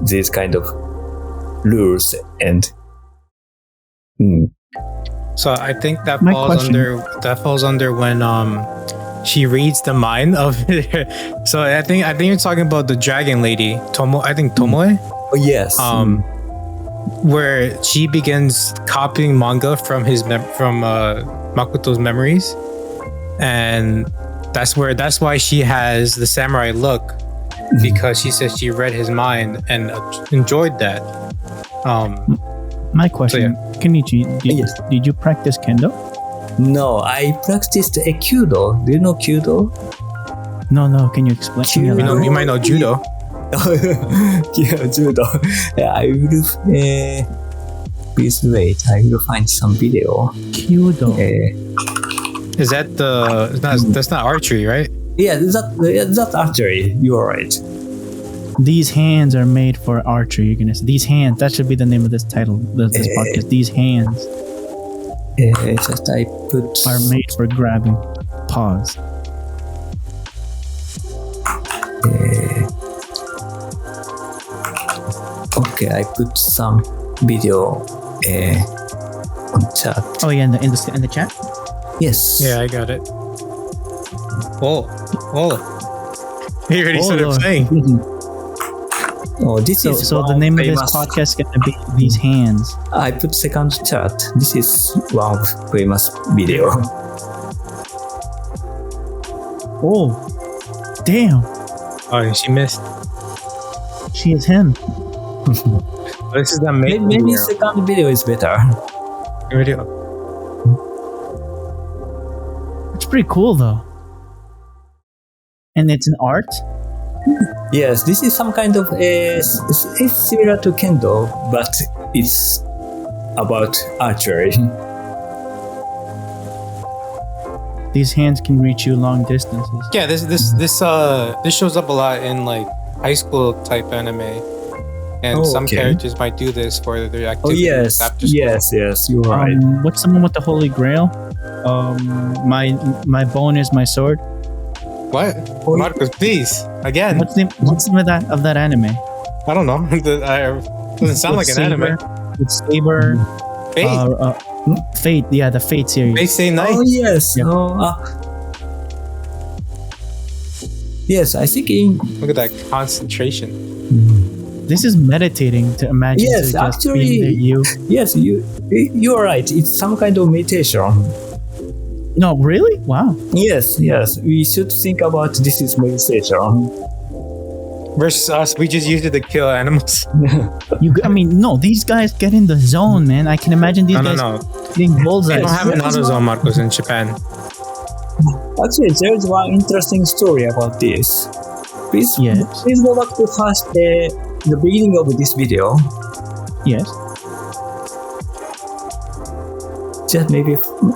these kind of rules and So I think that My falls question- under when she reads the mind of so I think you're talking about the dragon lady Tomoe. oh yes, Where she begins copying manga from from Makoto's memories, and that's why she has the samurai look, because she says she read his mind and enjoyed that. My question, Kenichi, Yes. did you practice kendo? no, I practiced a kyudo. Do you know kyudo? No. Can you explain? Can you elaborate? You might know judo. Yeah, judo. I will. Please wait. I will find some video. Kyudo. Is that that's not archery, right? Yeah, that actually you are right. These hands are made for archery. You're gonna say these hands. That should be the name of this title. This podcast. These hands Just I put. are made for grabbing. Pause. Okay, I put some video on chat. Oh yeah, in the chat. Yes. Yeah, I got it. Oh. He already Oh, started Lord. playing. Oh, this is So the one name of this famous- podcast is gonna be These Hands. I put second chat. This is one famous video. Oh, damn! Oh, she missed. She is him. This is the main Maybe video. second video is better. It's pretty cool though. And it's an art. Yes, this is some kind of it's similar to kendo, but it's about archery. These hands can reach you long distances. Yeah, this shows up a lot in like high school type anime, and Oh, some okay. characters might do this for their Oh activities yes, after school. yes, you're right. What's the one with the Holy Grail? My bone is my sword. What? Marcos, please again. What's the name of that anime? I don't know. Doesn't sound like With an anime. With Saber. Fate. Fate. Yeah, the Fate series. They say night. Oh yes. Yep. Yes, I think in Look at that concentration. This is meditating to imagine Yes, to just actually- being that you. yes you are right. It's some kind of meditation. No, really? Wow. Yes, we should think about this is meditation. Versus us, we just use it to kill animals. I mean, no. These guys get in the zone, man. I can imagine these guys No. hitting bullseyes. They don't have an AutoZone, Marcos, in Japan. Actually, there's one interesting story about this. Please, Yes. please go back to first the beginning of this video. Yes.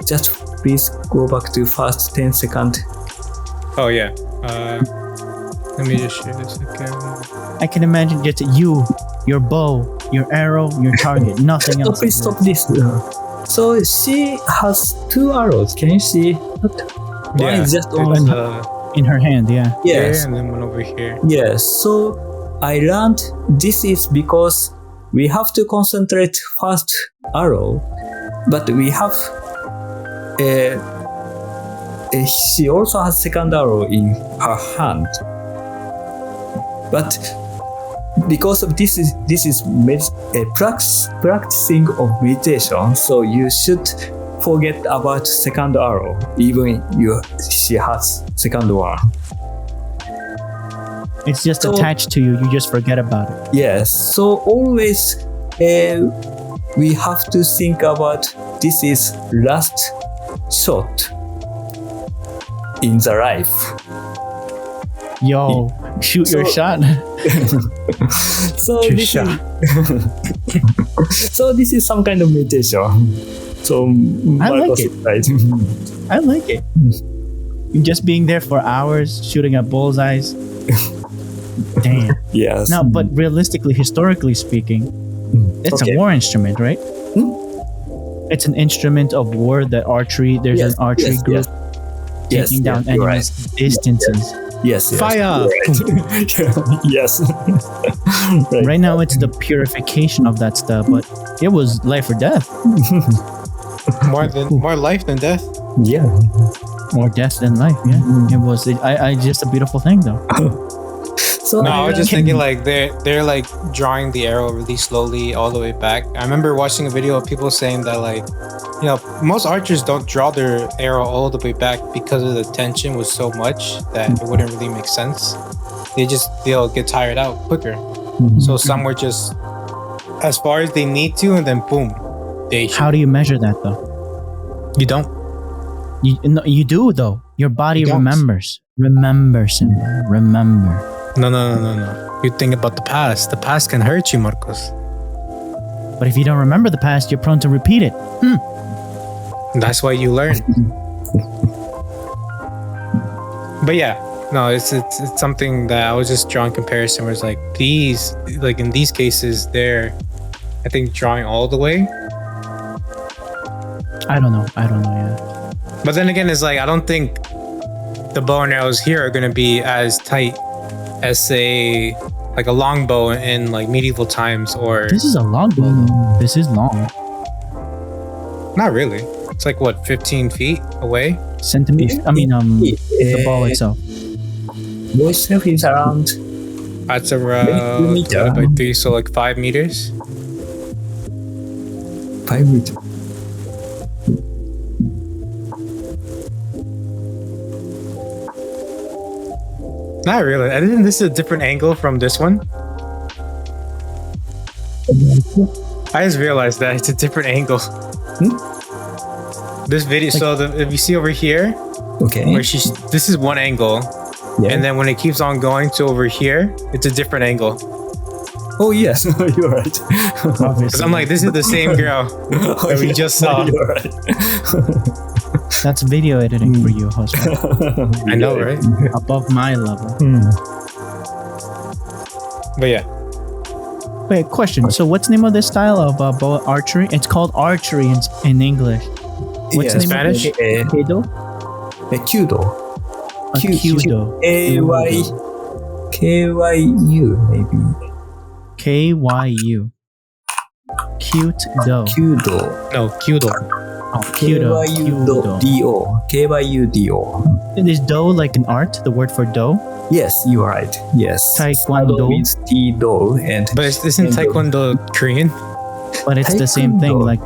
Just please go back to first 10 second. Oh yeah. Let me just share this again. I can imagine just you, your bow, your arrow, your target, nothing So else. please stop this. So she has 2 arrows. Can you see? One is just on. It's, In her hand, yeah. Yes. here and then one over here. Yes. So I learned this is because we have to concentrate first arrow, but we have she also has second arrow in her hand. But because of this is a practicing of meditation, so you should forget about second arrow, even she has second one. It's just So- attached to you. You just forget about it. Yes, so always we have to think about this is last shot in the life. Yo, shoot your So- shot. So Good this shot. is so this is some kind of meditation. So I like Marcos it. is right. I like it. Just being there for hours, shooting at bullseyes. Damn. Yes. No, but realistically, historically speaking, it's Okay. a war instrument, right? It's an instrument of war. That archery. There's Yes, an archery yes, group yes. taking down You're enemies distances. Yes. Fire! Yes. Right now, it's the purification of that stuff, but it was life or death, More life than death. Yeah. more death than life. Yeah, it was. I just a beautiful thing, though. So No, I was just can- thinking like they're like drawing the arrow really slowly all the way back. I remember watching a video of people saying that like, you know, most archers don't draw their arrow all the way back because of the tension was so much that it wouldn't really make sense. They'll get tired out quicker. So some were just as far as they need to, and then boom, they shoot. How do you measure that, though? You don't. No, you do though. Your body You don't. remembers. Remember, Simba. Remember. No. You think about the past. The past can hurt you, Marcos. But if you don't remember the past, you're prone to repeat it. That's why you learn. But yeah, no, it's something that I was just drawing comparison where it's like these, like in these cases, they're, I think, drawing all the way. I don't know. Yeah. But then again, it's like I don't think the bow and arrows here are gonna be as tight as say like a longbow in like medieval times, or This is a long bow, though. This is long. not really. It's like what, 15 feet away? Centimeters? I mean, the ball itself. Bow itself is around That's around meter. divided by 3, so like 5 meters. 5 meters. Not really. I think this is a different angle from this one. I just realized that it's a different angle. This video, if you see over here, Okay. where this is one angle, Yeah. and then when it keeps on going to over here, it's a different angle. Oh yes, you're right. Because I'm like, this is the same girl that we just saw. You're right. That's video editing for you, husband. I know, right? Above my level. But yeah, Wait, question. So, what's the name of this style of bow archery? It's called archery in English. What's the name Spanish? of it? Keido? Kyudo. A Kyudo. Kyu maybe. Kyu. Cute dough. Kyudo. no, Kyudo. Oh, Kyudo. Kyudo. Kyudo. Is dough like an art? The word for dough? Yes, you are right. Yes. Taekwondo. Sado means do and But isn't Taekwondo Korean? But it's the same thing. Taekwondo. Like,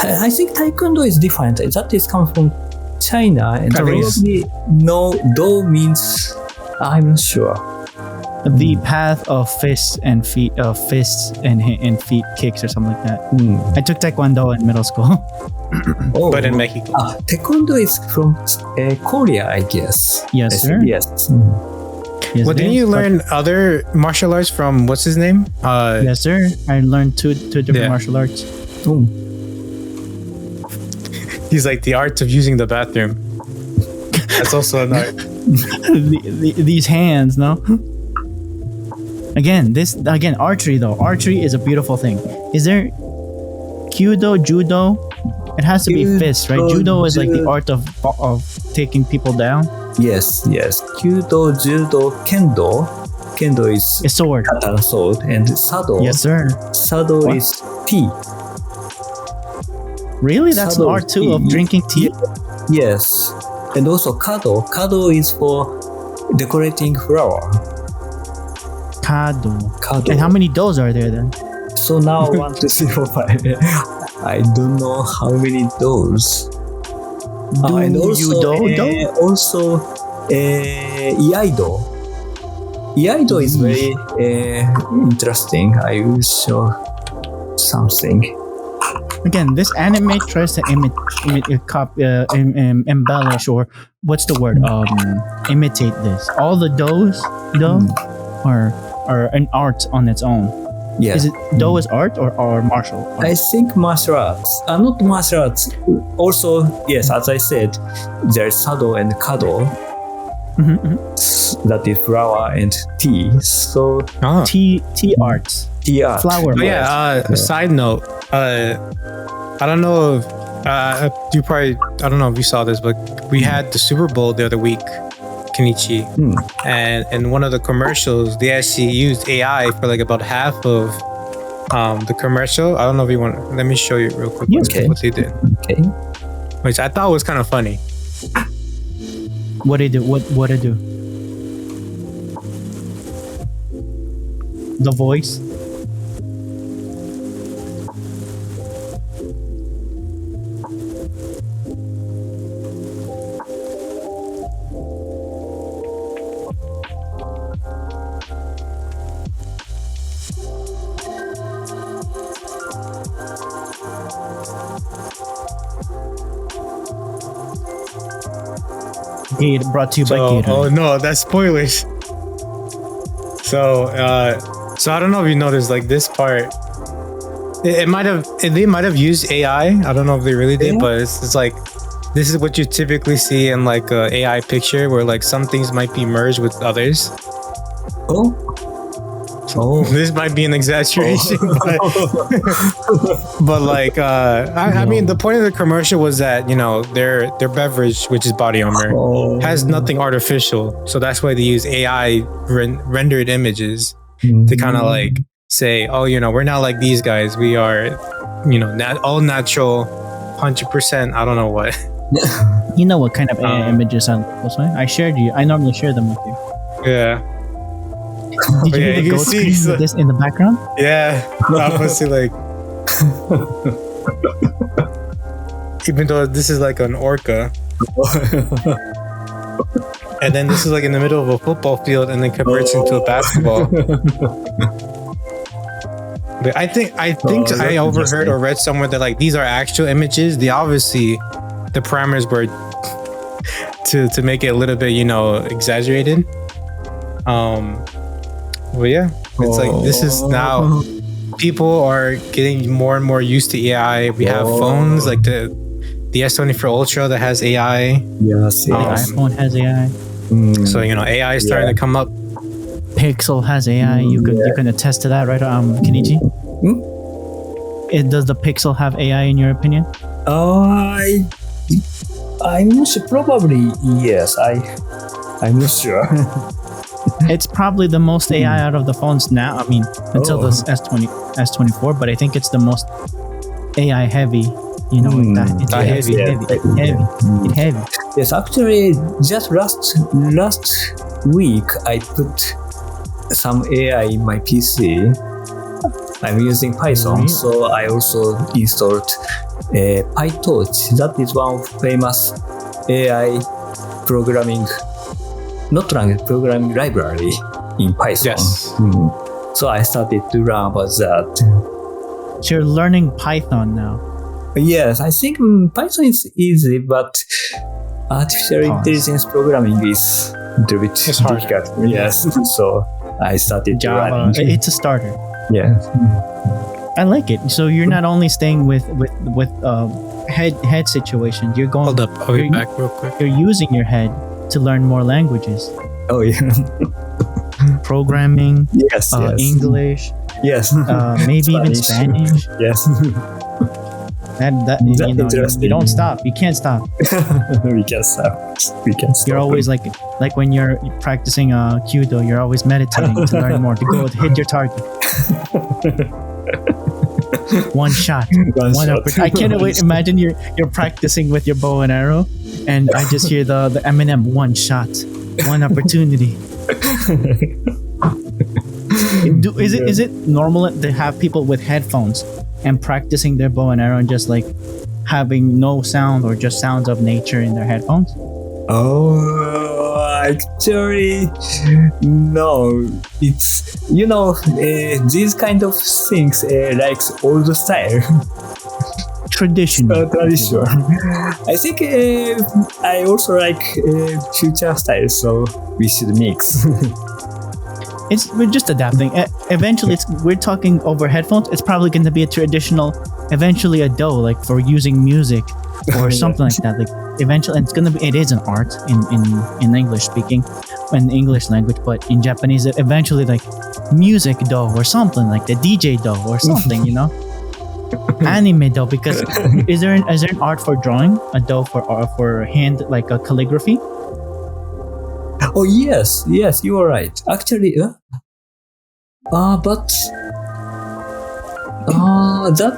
I think Taekwondo is different. That is comes from China, and I think it's- probably no do means I'm not sure. the path of fists and feet, fists and feet kicks or something like that. I took Taekwondo in middle school. Oh, But in Mexico. Taekwondo is from Korea, I guess. Yes, sir. Yes. Yes, Well, didn't it you is, but- learn other martial arts from what's his name? Yes, sir. I learned two different Yeah. martial arts. Oh, He's like the art of using the bathroom. That's also an art. These hands, no. Again, archery though. Archery is a beautiful thing. Is there Kyudo, judo? It has to be Kyudo, fists, right? Judo is like the judo. art of taking people down. yes. Kyudo, judo, kendo. Kendo is A sword. katana sword, and sado. Yes, sir. Sado What? is tea. Really? That's an Sado art is too of tea. drinking tea. Yes, and also kado. Kado is for decorating flower. Kado. Kado. And how many doughs are there then? So now 1, 2, 3, 4, 5. I don't know how many those. Do And you do? also iaido. Iaido is very interesting. I will show something. Again, this anime tries to embellish, or what's the word? Imitate this. All the doughs, though, are an art on its own. Yeah. Is it dough is art or martial art? I think martial arts. Not martial arts. Also, yes, as I said, there's sado and kado. That is flower and tea. So Oh. Tea arts. tea art. Flower. But yeah, side note, I don't know if I don't know if you saw this, but we had the Super Bowl the other week, Kenichi, and in one of the commercials, they actually used AI for like about half of the commercial. I don't know if you want. Let me show you real quick what they did, Okay. which I thought was kind of funny. What they do? What they do? The voice. Brought to you by So, Gator. oh no, that's spoilers. So, so I don't know if you noticed, like this part, they might have used AI. I don't know if they really did, but it's like this is what you typically see in like a AI picture, where like some things might be merged with others. Oh. This might be an exaggeration, but like I mean, the point of the commercial was that, you know, their beverage, which is body armor, has nothing artificial, so that's why they use AI rendered images to kind of like say, oh, you know, we're not like these guys, we are, you know, all natural, 100%. I don't know what. You know what kind of AI images I look like? I normally share them with you. Yeah. Did you Yeah, hear the you can goat see, scream so- with this in the background? Yeah, obviously, like, even though this is like an orca, and then this is like in the middle of a football field, and then converts into a basketball. But I think I overheard or read somewhere that like these are actual images. The parameters were to make it a little bit, you know, exaggerated. Well, yeah, it's like this is now people are getting more and more used to AI. We have phones like the S24 Ultra that has AI. Yes. The iPhone has AI. So, you know, AI is starting to come up. Pixel has AI. You can attest to that, right? Kenichi? Does the Pixel have AI in your opinion? I'm not sure. Probably yes. I'm not sure. It's probably the most AI out of the phones now. I mean, until the S24, but I think it's the most AI heavy. You know, like that. It's heavy. Yes, actually, just last week I put some AI in my PC. I'm using Python, so I also installed PyTorch. That is one famous AI programming library in Python. Yes. So I started to learn about that. So you're learning Python now. Yes, I think Python is easy, but artificial intelligence programming is little bit It's harder. difficult. Yes. So I started Java. running. It's a starter. Yeah. I like it. So you're not only staying with head situations. You're going. Hold up, I'll be you're- back real quick. You're using your head to learn more languages, Oh yeah. programming, Yes. Yes. English, Yes. maybe even Spanish. Yes. That That's you know, interesting. you don't stop. You can't stop. We can stop. We can stop. You're always like when you're practicing Kyudo. You're always meditating to learn more. To go hit your target. One shot. One shot. I can't wait. Imagine you're practicing with your bow and arrow, and I just hear the Eminem one shot, one opportunity. Is it normal to have people with headphones and practicing their bow and arrow and just like having no sound or just sounds of nature in their headphones? Oh, actually, no. It's these kind of things like old style. Traditional. Tradition. I think I also like future style, so we should mix. We're just adapting. Eventually, we're talking over headphones. It's probably going to be a traditional, eventually a do, like for using music or something like that. Like eventually, and it is an art in English speaking, in the English language, but in Japanese, eventually like music do or something like the DJ do or something, Anime do, because is there an art for drawing a do for hand, like a calligraphy? Oh yes, you are right. Actually, but that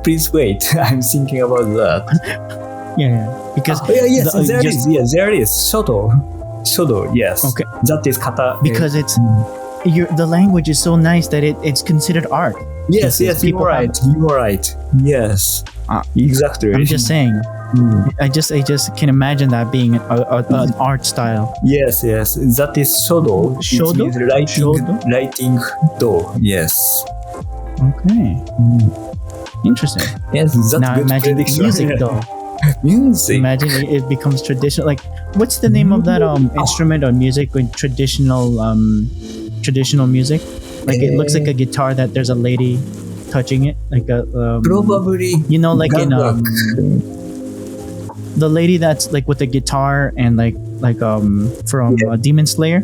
please wait. I'm thinking about that. Yeah, because Yes, the- just- there is shodo. Yes. Okay. That is kata. because it's the language is so nice that it's considered art. Yes, Just you people are right. You are right. Yes. Exactly. I'm just saying. I just can imagine that being an art style. Yes. That is shodo. Shodo? It means Shodo? writing do. Yes. Okay, interesting. Yes, that's Now good imagine prediction. music though. Music. Imagine it becomes traditional. Like, what's the name of that instrument or music with traditional music? Like it looks like a guitar that there's a lady touching it, like a Probably. like in Gangwak. the lady that's like with the guitar and like from Demon Slayer.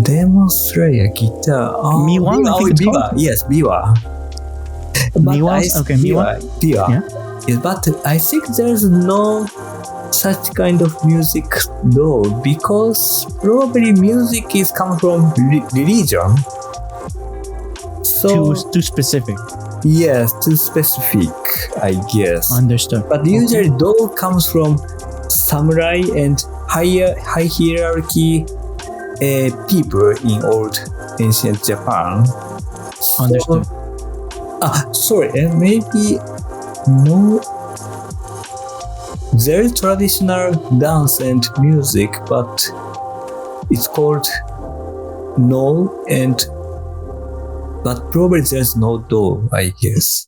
Demon Slayer guitar. Oh, Miwa, I think it's Biwa. called. Yes, Biwa. Miwa? Okay, Miwa. Biwa. Yeah. Yes, but I think there's no such kind of music though, because probably music is come from religion. So Too specific. yes, too specific, I guess. Understood. But usually do comes from samurai and high hierarchy people in old ancient Japan. So- Understood. sorry, maybe no. There is traditional dance and music, but it's called no, but probably there's no do, I guess.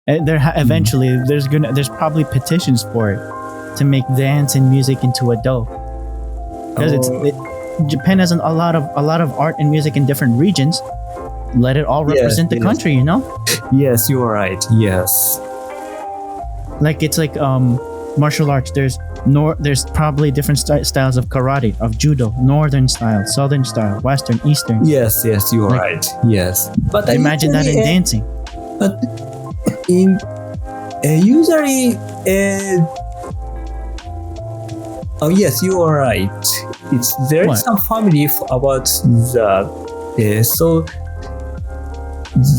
Eventually there's probably petitions for it to make dance and music into a do, because Japan has a lot of art and music in different regions. Let it all represent the yes. country, Yes, you are right. Yes. like it's like martial arts. There's probably different styles of karate, of judo, northern style, southern style, western, eastern. Yes, you are Like- right. Yes. But I Imagine that in usually, dancing. But in usually, oh yes, you are right. There What? is some family about that. So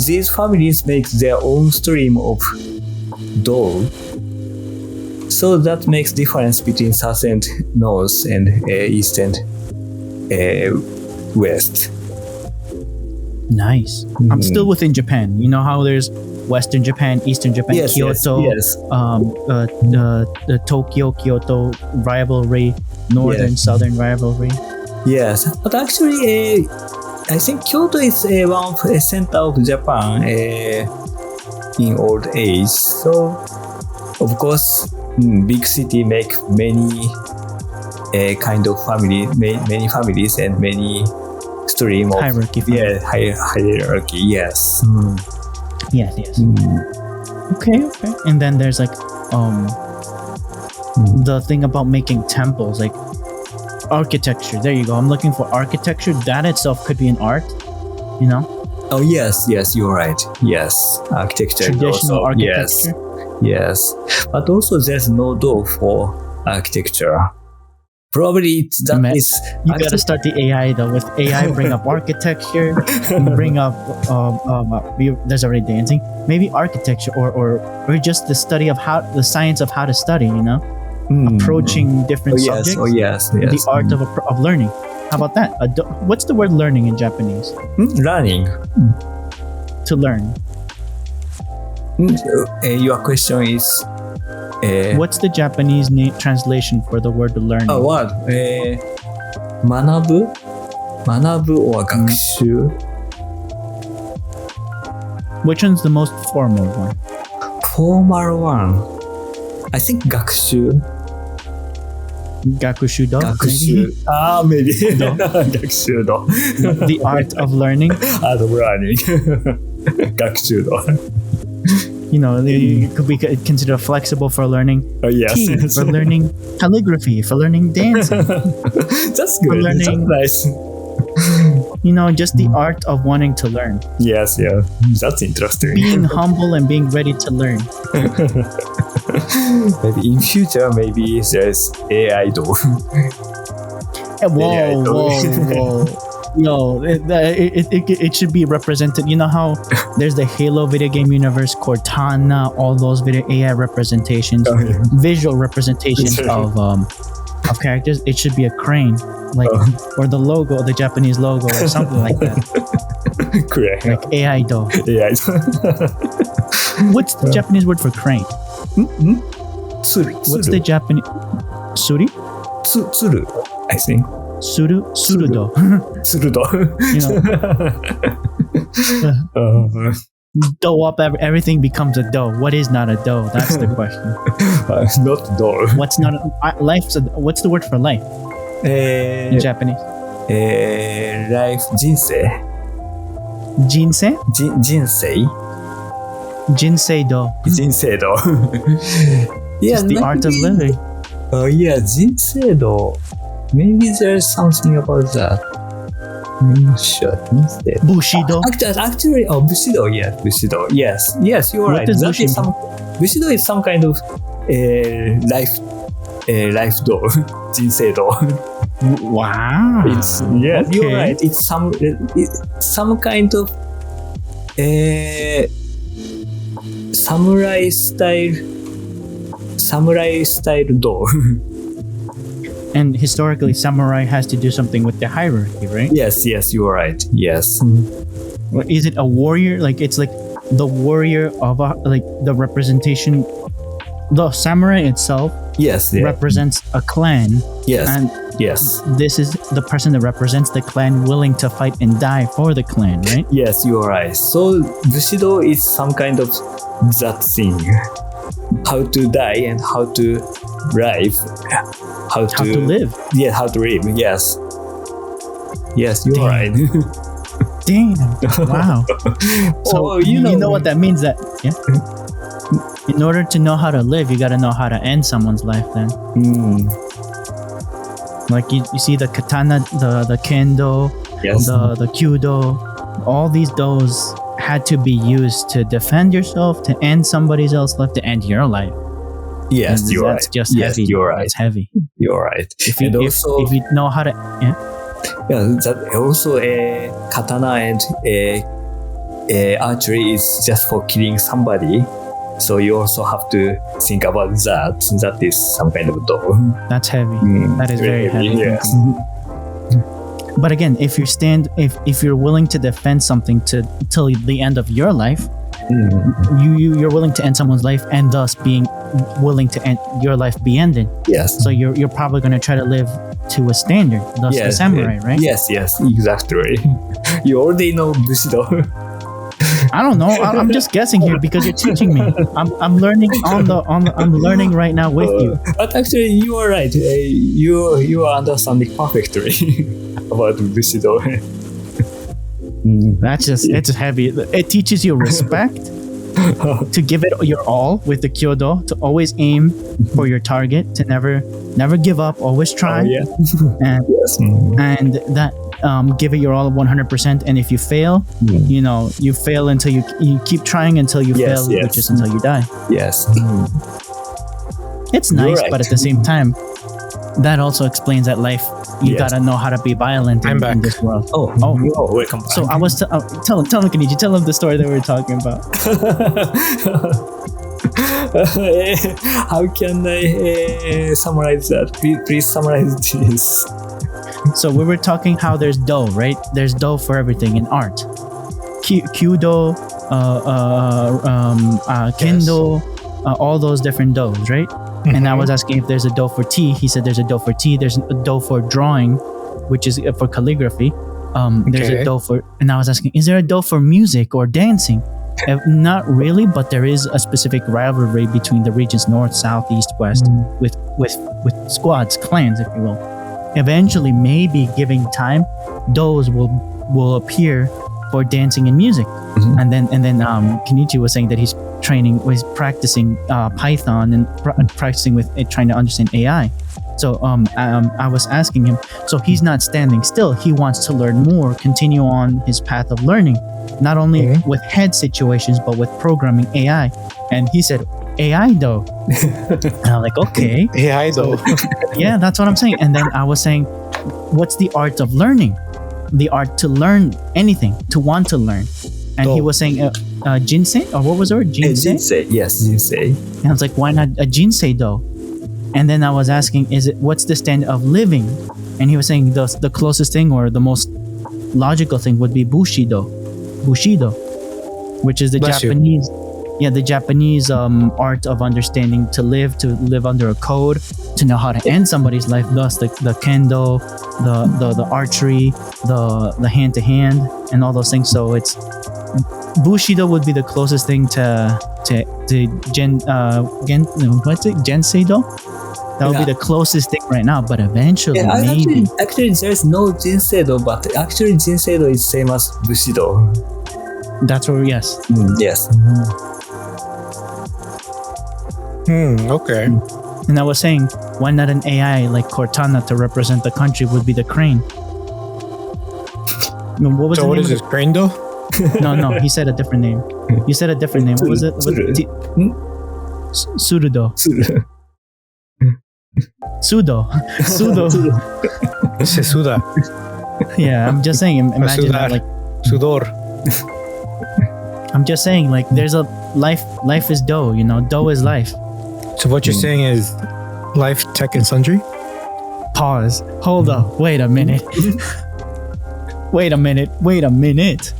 these families make their own stream of do. So that makes difference between south and north and east and west. Nice. I'm still within Japan. You know how there's Western Japan, Eastern Japan, Yes, Kyoto, yes. The Tokyo Kyoto rivalry, northern Yes. southern rivalry. Yes, but actually, I think Kyoto is one of the center of Japan in old age. So, of course, big city make many kind of family, many families and many stream of Hierarchy family. hierarchy. Yes. Yes. Okay. And then there's like the thing about making temples, like architecture. There you go. I'm looking for architecture. That itself could be an art, you know? Oh yes, you're right. Yes, architecture. Traditional also, architecture. Yes, but also there's no door for architecture. Probably You gotta start the AI though. With AI, bring up architecture, bring up there's already dancing. Maybe architecture or just the study of the science of how to study. You know, approaching different subjects. Yes. The art of learning. How about that? What's the word learning in Japanese? Learning. To learn. Your question is. What's the Japanese translation for the word learning? What? 学ぶ or 学習 Which one's the most formal one? Formal one. I think 学習 Gakushudo? 学習 maybe 学習度 The art of learning. Art of learning 学習度 You know, it could be considered flexible for learning yes. tea, for learning calligraphy, for learning dancing. That's good. For learning, That's nice. You know, just the art of wanting to learn. Yes, that's interesting. Being humble and being ready to learn. Maybe in future, maybe there's AI door. Whoa. Yo, it should be represented. You know how there's the Halo video game universe, Cortana, all those video AI representations, visual representations of characters. It should be a crane, like or the logo, the Japanese logo, or something like that. Correct. Like AI do. AI. What's the Japanese word for crane? What's the Japanese suri? Tsuru, I think. Surudo. Tsurudo. Dough up, everything becomes a dough. What is not a dough? That's the question. Not door. What's not life's what's the word for life in Japanese? Life, 人生 Jinsei? 人生 Jinsei do. 人生度 It's the art of living. Yeah, 人生度 Maybe there's something about that. I'm not sure. Bushido. Actually, Bushido, yeah, Bushido. Yes, you're What right. does That is Bushido is some kind of life door, 人生door. Wow. Yes, Okay. you're right. It's some kind of samurai style door. And historically, samurai has to do something with the hierarchy, right? Yes, you are right. Yes. Or is it a warrior? Like it's like the warrior of like the representation. The samurai itself Yes. represents a clan, Yes. and Yes. this is the person that represents the clan, willing to fight and die for the clan, right? Yes, you are right. So Bushido is some kind of that thing. How to die and how to live. How to live. Yeah, how to live. Yes. Yes, you're right. Damn! Wow. So you know what that means? That in order to know how to live, you got to know how to end someone's life. Then, like you see the katana, the kendo, Yes. the kyudo, all these dos had to be used to defend yourself, to end somebody else's life, to end your life. Yes, And you're that's right. just Yes, heavy. you're right. That's heavy. You're right. If you, And if, also, if you know how to, that also katana and archery is just for killing somebody. So you also have to think about that. That is some kind of door. that's heavy. That is very heavy. Yes. But again, if you're willing to defend something till the end of your life, you're willing to end someone's life, and thus being willing to end your life be ended. Yes. So you're probably going to try to live to a standard, thus the samurai, right? Yes, exactly. You already know Bushido. I don't know. I'm just guessing here because you're teaching me. I'm learning I'm learning right now with you. But actually, you are right. You are understanding perfectly about Bushido. That's just it's heavy. It teaches you respect, to give it your all with the Kyodo, to always aim for your target, to never give up, always try, and Yes. and that give it your all 100%. And if you fail, you fail until you keep trying until you Yes, fail, yes. which is until you die. Yes. It's nice, right. but at the same time, that also explains that life. You Yes. gotta know how to be violent I'm in back. this world. Oh, welcome back. So I was tell him Kenichi, tell him the story that we were talking about. How can I summarize that? Please summarize this. So we were talking how there's do, right? There's do for everything in art. Kyudo, kendo, all those different dos, right? And I was asking if there's a do for tea. He said there's a do for tea. There's a do for drawing, which is for calligraphy. There's a do for, and I was asking, is there a do for music or dancing? Not really, but there is a specific rivalry between the regions north, south, east, west, with squads, clans, if you will. Eventually, maybe giving time, those will appear for dancing and music. And then Kenichi was saying that he's practicing Python and practicing with it, trying to understand AI. So I was asking him, so he's not standing still. He wants to learn more, continue on his path of learning, not only with head situations, but with programming AI. And he said, AI though. And I'm like, okay. AI though. Yeah, that's what I'm saying. And then I was saying, what's the art of learning? The art to learn anything, to want to learn. And he was saying jinsei, or what was the word? Jinsei? Jinsei. Yes, Jinsei. And I was like, why not a jinsei though? And then I was asking, what's the standard of living? And he was saying the closest thing or the most logical thing would be bushido, which is the Bless you. Japanese, the Japanese art of understanding to live under a code, to know how to end somebody's life. Thus, the kendo, the archery, the hand to hand, and all those things. So it's bushido would be the closest thing to jensei do. That would be the closest thing right now, but eventually, maybe. Actually, there's no Jinsei-do, but actually Jinsei-do is same as Bushido. That's where, yes. Yes. Okay. And I was saying, why not an AI like Cortana to represent the country would be the crane? What was So the what name is of this, crane though? No, he said a different name. You said a different name. What was it? Surudo. Sudo. Sesuda. Yeah, I'm just saying. Imagine that, like, Sudor. I'm just saying, like, there's a life. Life is do. Do is life. So what you're saying is life, tech, and sundry? Pause. Hold up. Wait a minute. Wait a minute.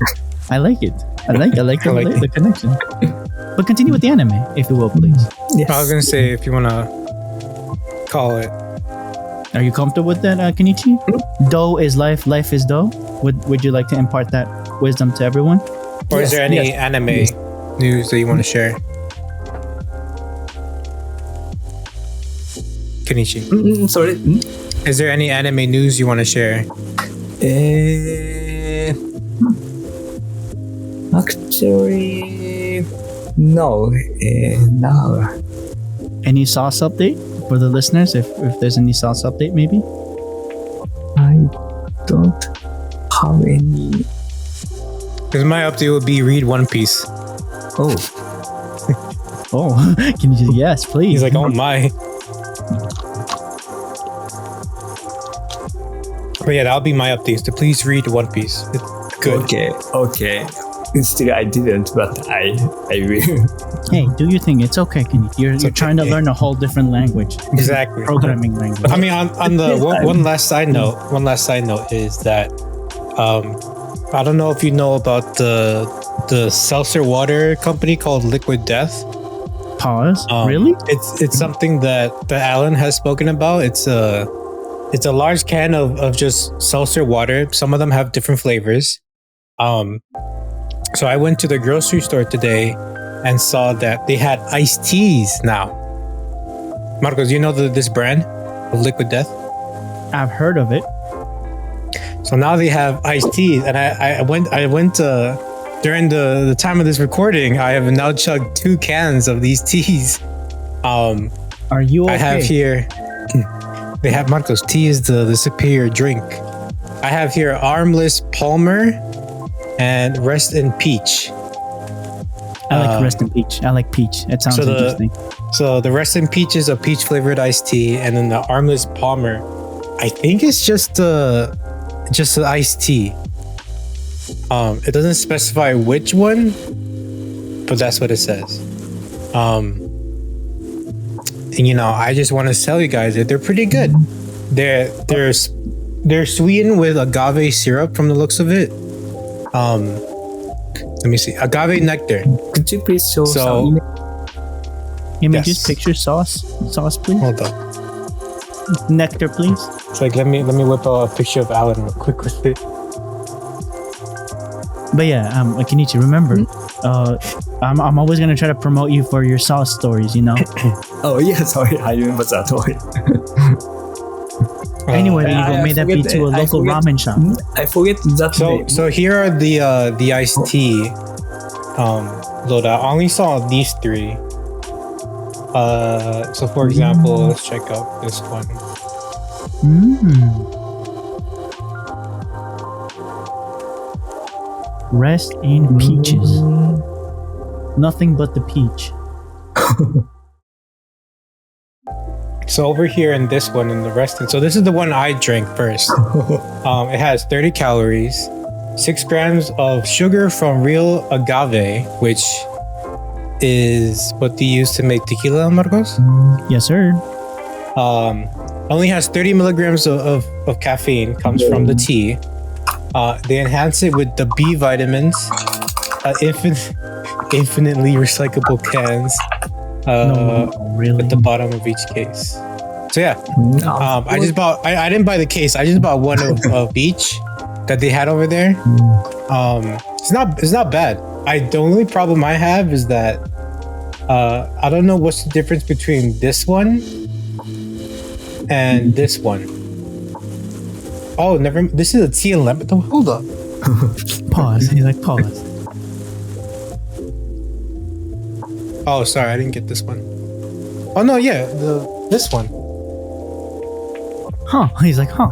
I like it. I like the connection. But continue with the anime, if you will, please. Yes. I was gonna say if you wanna call it. Are you comfortable with that, Kenichi? Do is life. Life is do. Would you like to impart that wisdom to everyone? Or is Yes, there any yes. anime news that you want to share? Kenichi, Sorry. is there any anime news you want to share? Actually, no. No. Any sauce update for the listeners? If there's any sauce update, maybe. I don't have any. Because my update would be read One Piece. Oh. Oh, can you just yes, please? He's like, oh my. But yeah, that'll be my updates. To please read One Piece. It's good. Okay. Still, I didn't, but I will. Hey, do your thing. It's okay, Kenichi. You're trying to learn a whole different language, Exactly. programming language. I mean, on the one last side note is that I don't know if you know about the seltzer water company called Liquid Death. Pause. Really? It's something that Alan has spoken about. It's a large can of just seltzer water. Some of them have different flavors. So I went to the grocery store today and saw that they had iced teas now. Marcos, you know this brand of Liquid Death? I've heard of it. So now they have iced teas, and I went during the time of this recording. I have now chugged 2 cans of these teas. Are you okay? I have here. They have Marcos. Tea is the superior drink. I have here Armless Palmer and Rest in Peach. I like Rest in Peach. I like peach. It sounds interesting. So the Rest in Peach is a peach flavored iced tea, and then the Armless Palmer, I think it's just an iced tea. It doesn't specify which one, but that's what it says. And you know, I just want to tell you guys that they're pretty good. They're sweetened with agave syrup from the looks of it. Let me see, agave nectar. Could you please show some Images, Yes. picture, sauce, please. Hold on. Nectar, please. It's like let me whip a picture of Alan real quick with it. But yeah, Kenichi, remember, I'm always gonna try to promote you for your sauce stories. You know. Oh yeah, sorry, I remember that. Anyway, you go made that be to a local ramen shop. I forget that name. So here are the iced tea loadout. I only saw these 3. So for example, let's check out this one. Rest in peaches. Nothing but the peach. So over here in this one and the rest, so this is the one I drank first. It has 30 calories, 6 grams of sugar from real agave, which is what they use to make tequila, Marcos. Yes, sir. Only has 30 milligrams of caffeine, comes from the tea. They enhance it with the B vitamins, infinitely recyclable cans. Really? At the bottom of each case. So yeah, I just bought. I didn't buy the case. I just bought one of each that they had over there. It's not bad. The only problem I have is that I don't know what's the difference between this one and this one. Oh, never. This is a tea and lemon. Hold up. Pause. He's like, pause. Oh, sorry, I didn't get this one. Oh no, yeah, this one. Huh? He's like, huh?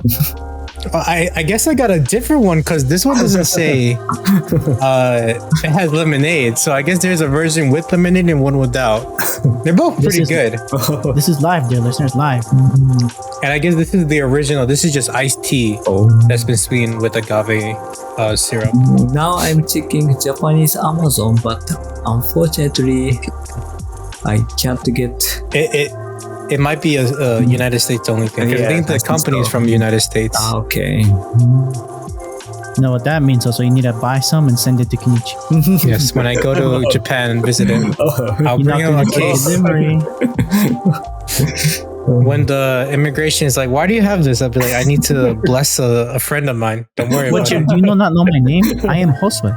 I guess I got a different one because this one doesn't say it has lemonade. So I guess there's a version with lemonade and one without. They're both pretty good. This is live, dear listeners, live. And I guess this is the original. This is just iced tea that's been sweetened with agave syrup. Now I'm checking Japanese Amazon, but unfortunately, I can't get It might be a United States only thing. 'Cause I think the company is from the United States. Okay. You know what that means? Also, you need to buy some and send it to Kenichi. Yes, when I go to Japan and visit him, I'll bring him a case. When the immigration is like, "Why do you have this?" I'll be like, "I need to bless a friend of mine. Don't worry about it." Do you not know my name? I am Josue.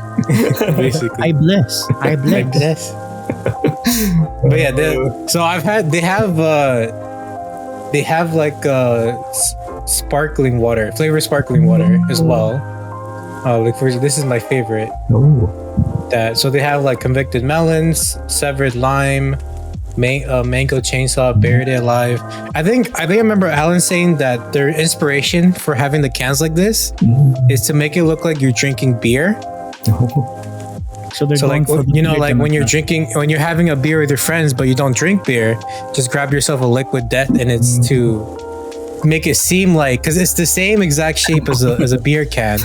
Basically, I bless. I bless. But yeah, they have like sparkling water, flavored sparkling water as well. Like this is my favorite. So they have like convicted melons, severed lime, mango chainsaw, buried it alive. I think I remember Alan saying that their inspiration for having the cans like this is to make it look like you're drinking beer. So they're like, going for you know, like when you're having a beer with your friends, but you don't drink beer, just grab yourself a Liquid Death, and it's to make it seem like, because it's the same exact shape as a beer can,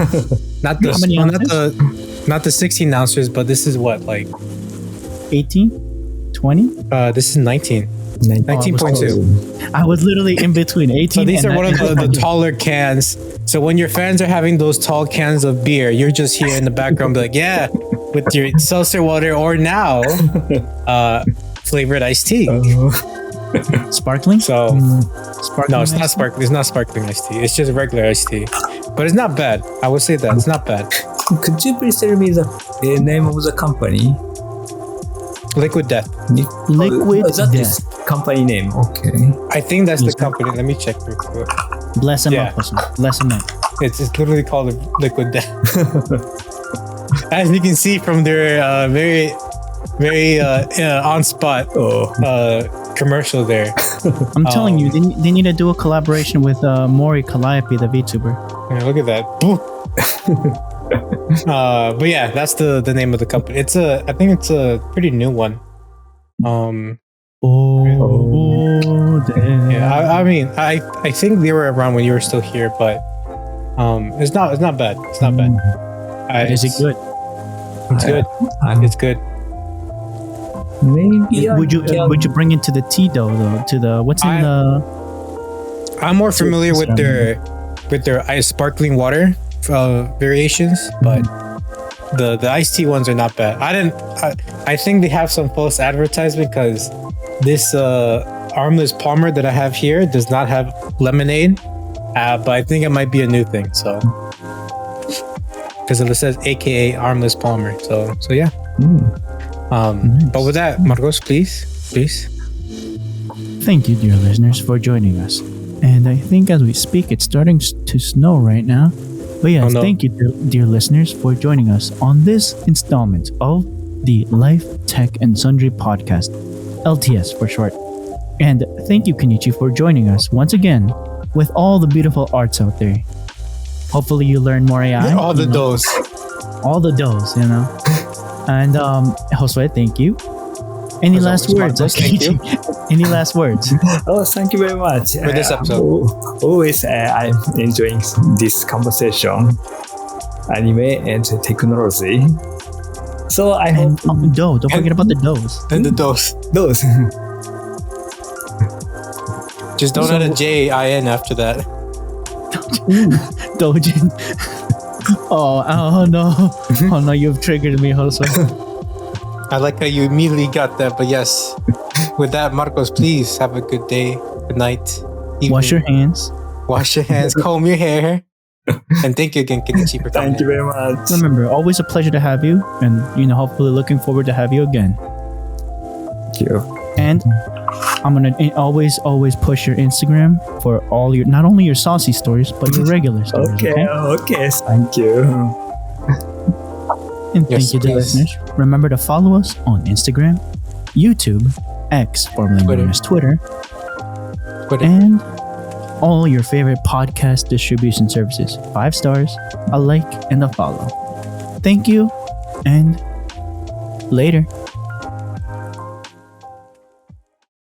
not the 16 ounces, but this is what, like 18, 20. This is 19. 19.2. I was literally in between 18. So these and are one of the taller cans. So when your fans are having those tall cans of beer, you're just here in the background, be like, yeah, with your seltzer water, or now flavored iced tea. Sparkling. So Sparkling. no, it's not sparkling. It's not sparkling iced tea. It's just regular iced tea, but it's not bad. I would say that it's not bad. Could you please tell me the name of the company? Liquid Death. Liquid that Death. is company name. Okay. I think that's the company. Let me check real quick. Bless him Yeah. up, listen. Bless him up. It's literally called Liquid Death. As you can see from their very on spot commercial there. I'm telling you, they need to do a collaboration with Mori Calliope, the VTuber. Yeah, look at that. But yeah, that's the name of the company. I think it's a pretty new one. Yeah, I mean, I think they were around when you were still here, but it's not bad. It's not bad. Is it good? It's good. It's good. Maybe Would you bring it to the Tito though? To the what's in the? I'm more familiar with their ice sparkling water variations, but the iced tea ones are not bad. I think they have some false advertisement because this Armless Palmer that I have here does not have lemonade, but I think it might be a new thing. So because it says AKA Armless Palmer. So yeah. But with that, Marcos, please. Thank you, dear listeners, for joining us. And I think as we speak, it's starting to snow right now. But yes, thank you, dear listeners, for joining us on this installment of the Life, Tech, and Sundry podcast, LTS for short. And thank you, Kenichi, for joining us once again with all the beautiful arts out there. Hopefully you learn more AI. All the doughs. All the doughs, you know. And Josue, thank you. Any last words? Thank you. Any last words? Oh, thank you very much For this episode. Always, I'm enjoying this conversation, anime and technology. So I hope Don't forget about the doughs. And the doughs. those. Just don't add a J-I-N after that. Dojin. Oh no. Oh no, you've triggered me, Josue. I like how you immediately got that, but yes. With that, Marcos, please have a good day, good night, evening. Wash your hands. Wash your hands, comb your hair. And thank you again, Kenichi, for coming. Thank you very much. Remember, always a pleasure to have you, and hopefully looking forward to have you again. Thank you. And I'm gonna always push your Instagram for all your, not only your saucy stories, but your regular stories. Okay. Thank you. And Yes, thank you, dear please. listeners. Remember to follow us on Instagram, YouTube, X, formerly known as Twitter, and all your favorite podcast distribution services. 5 stars, a like, and a follow. Thank you, and later.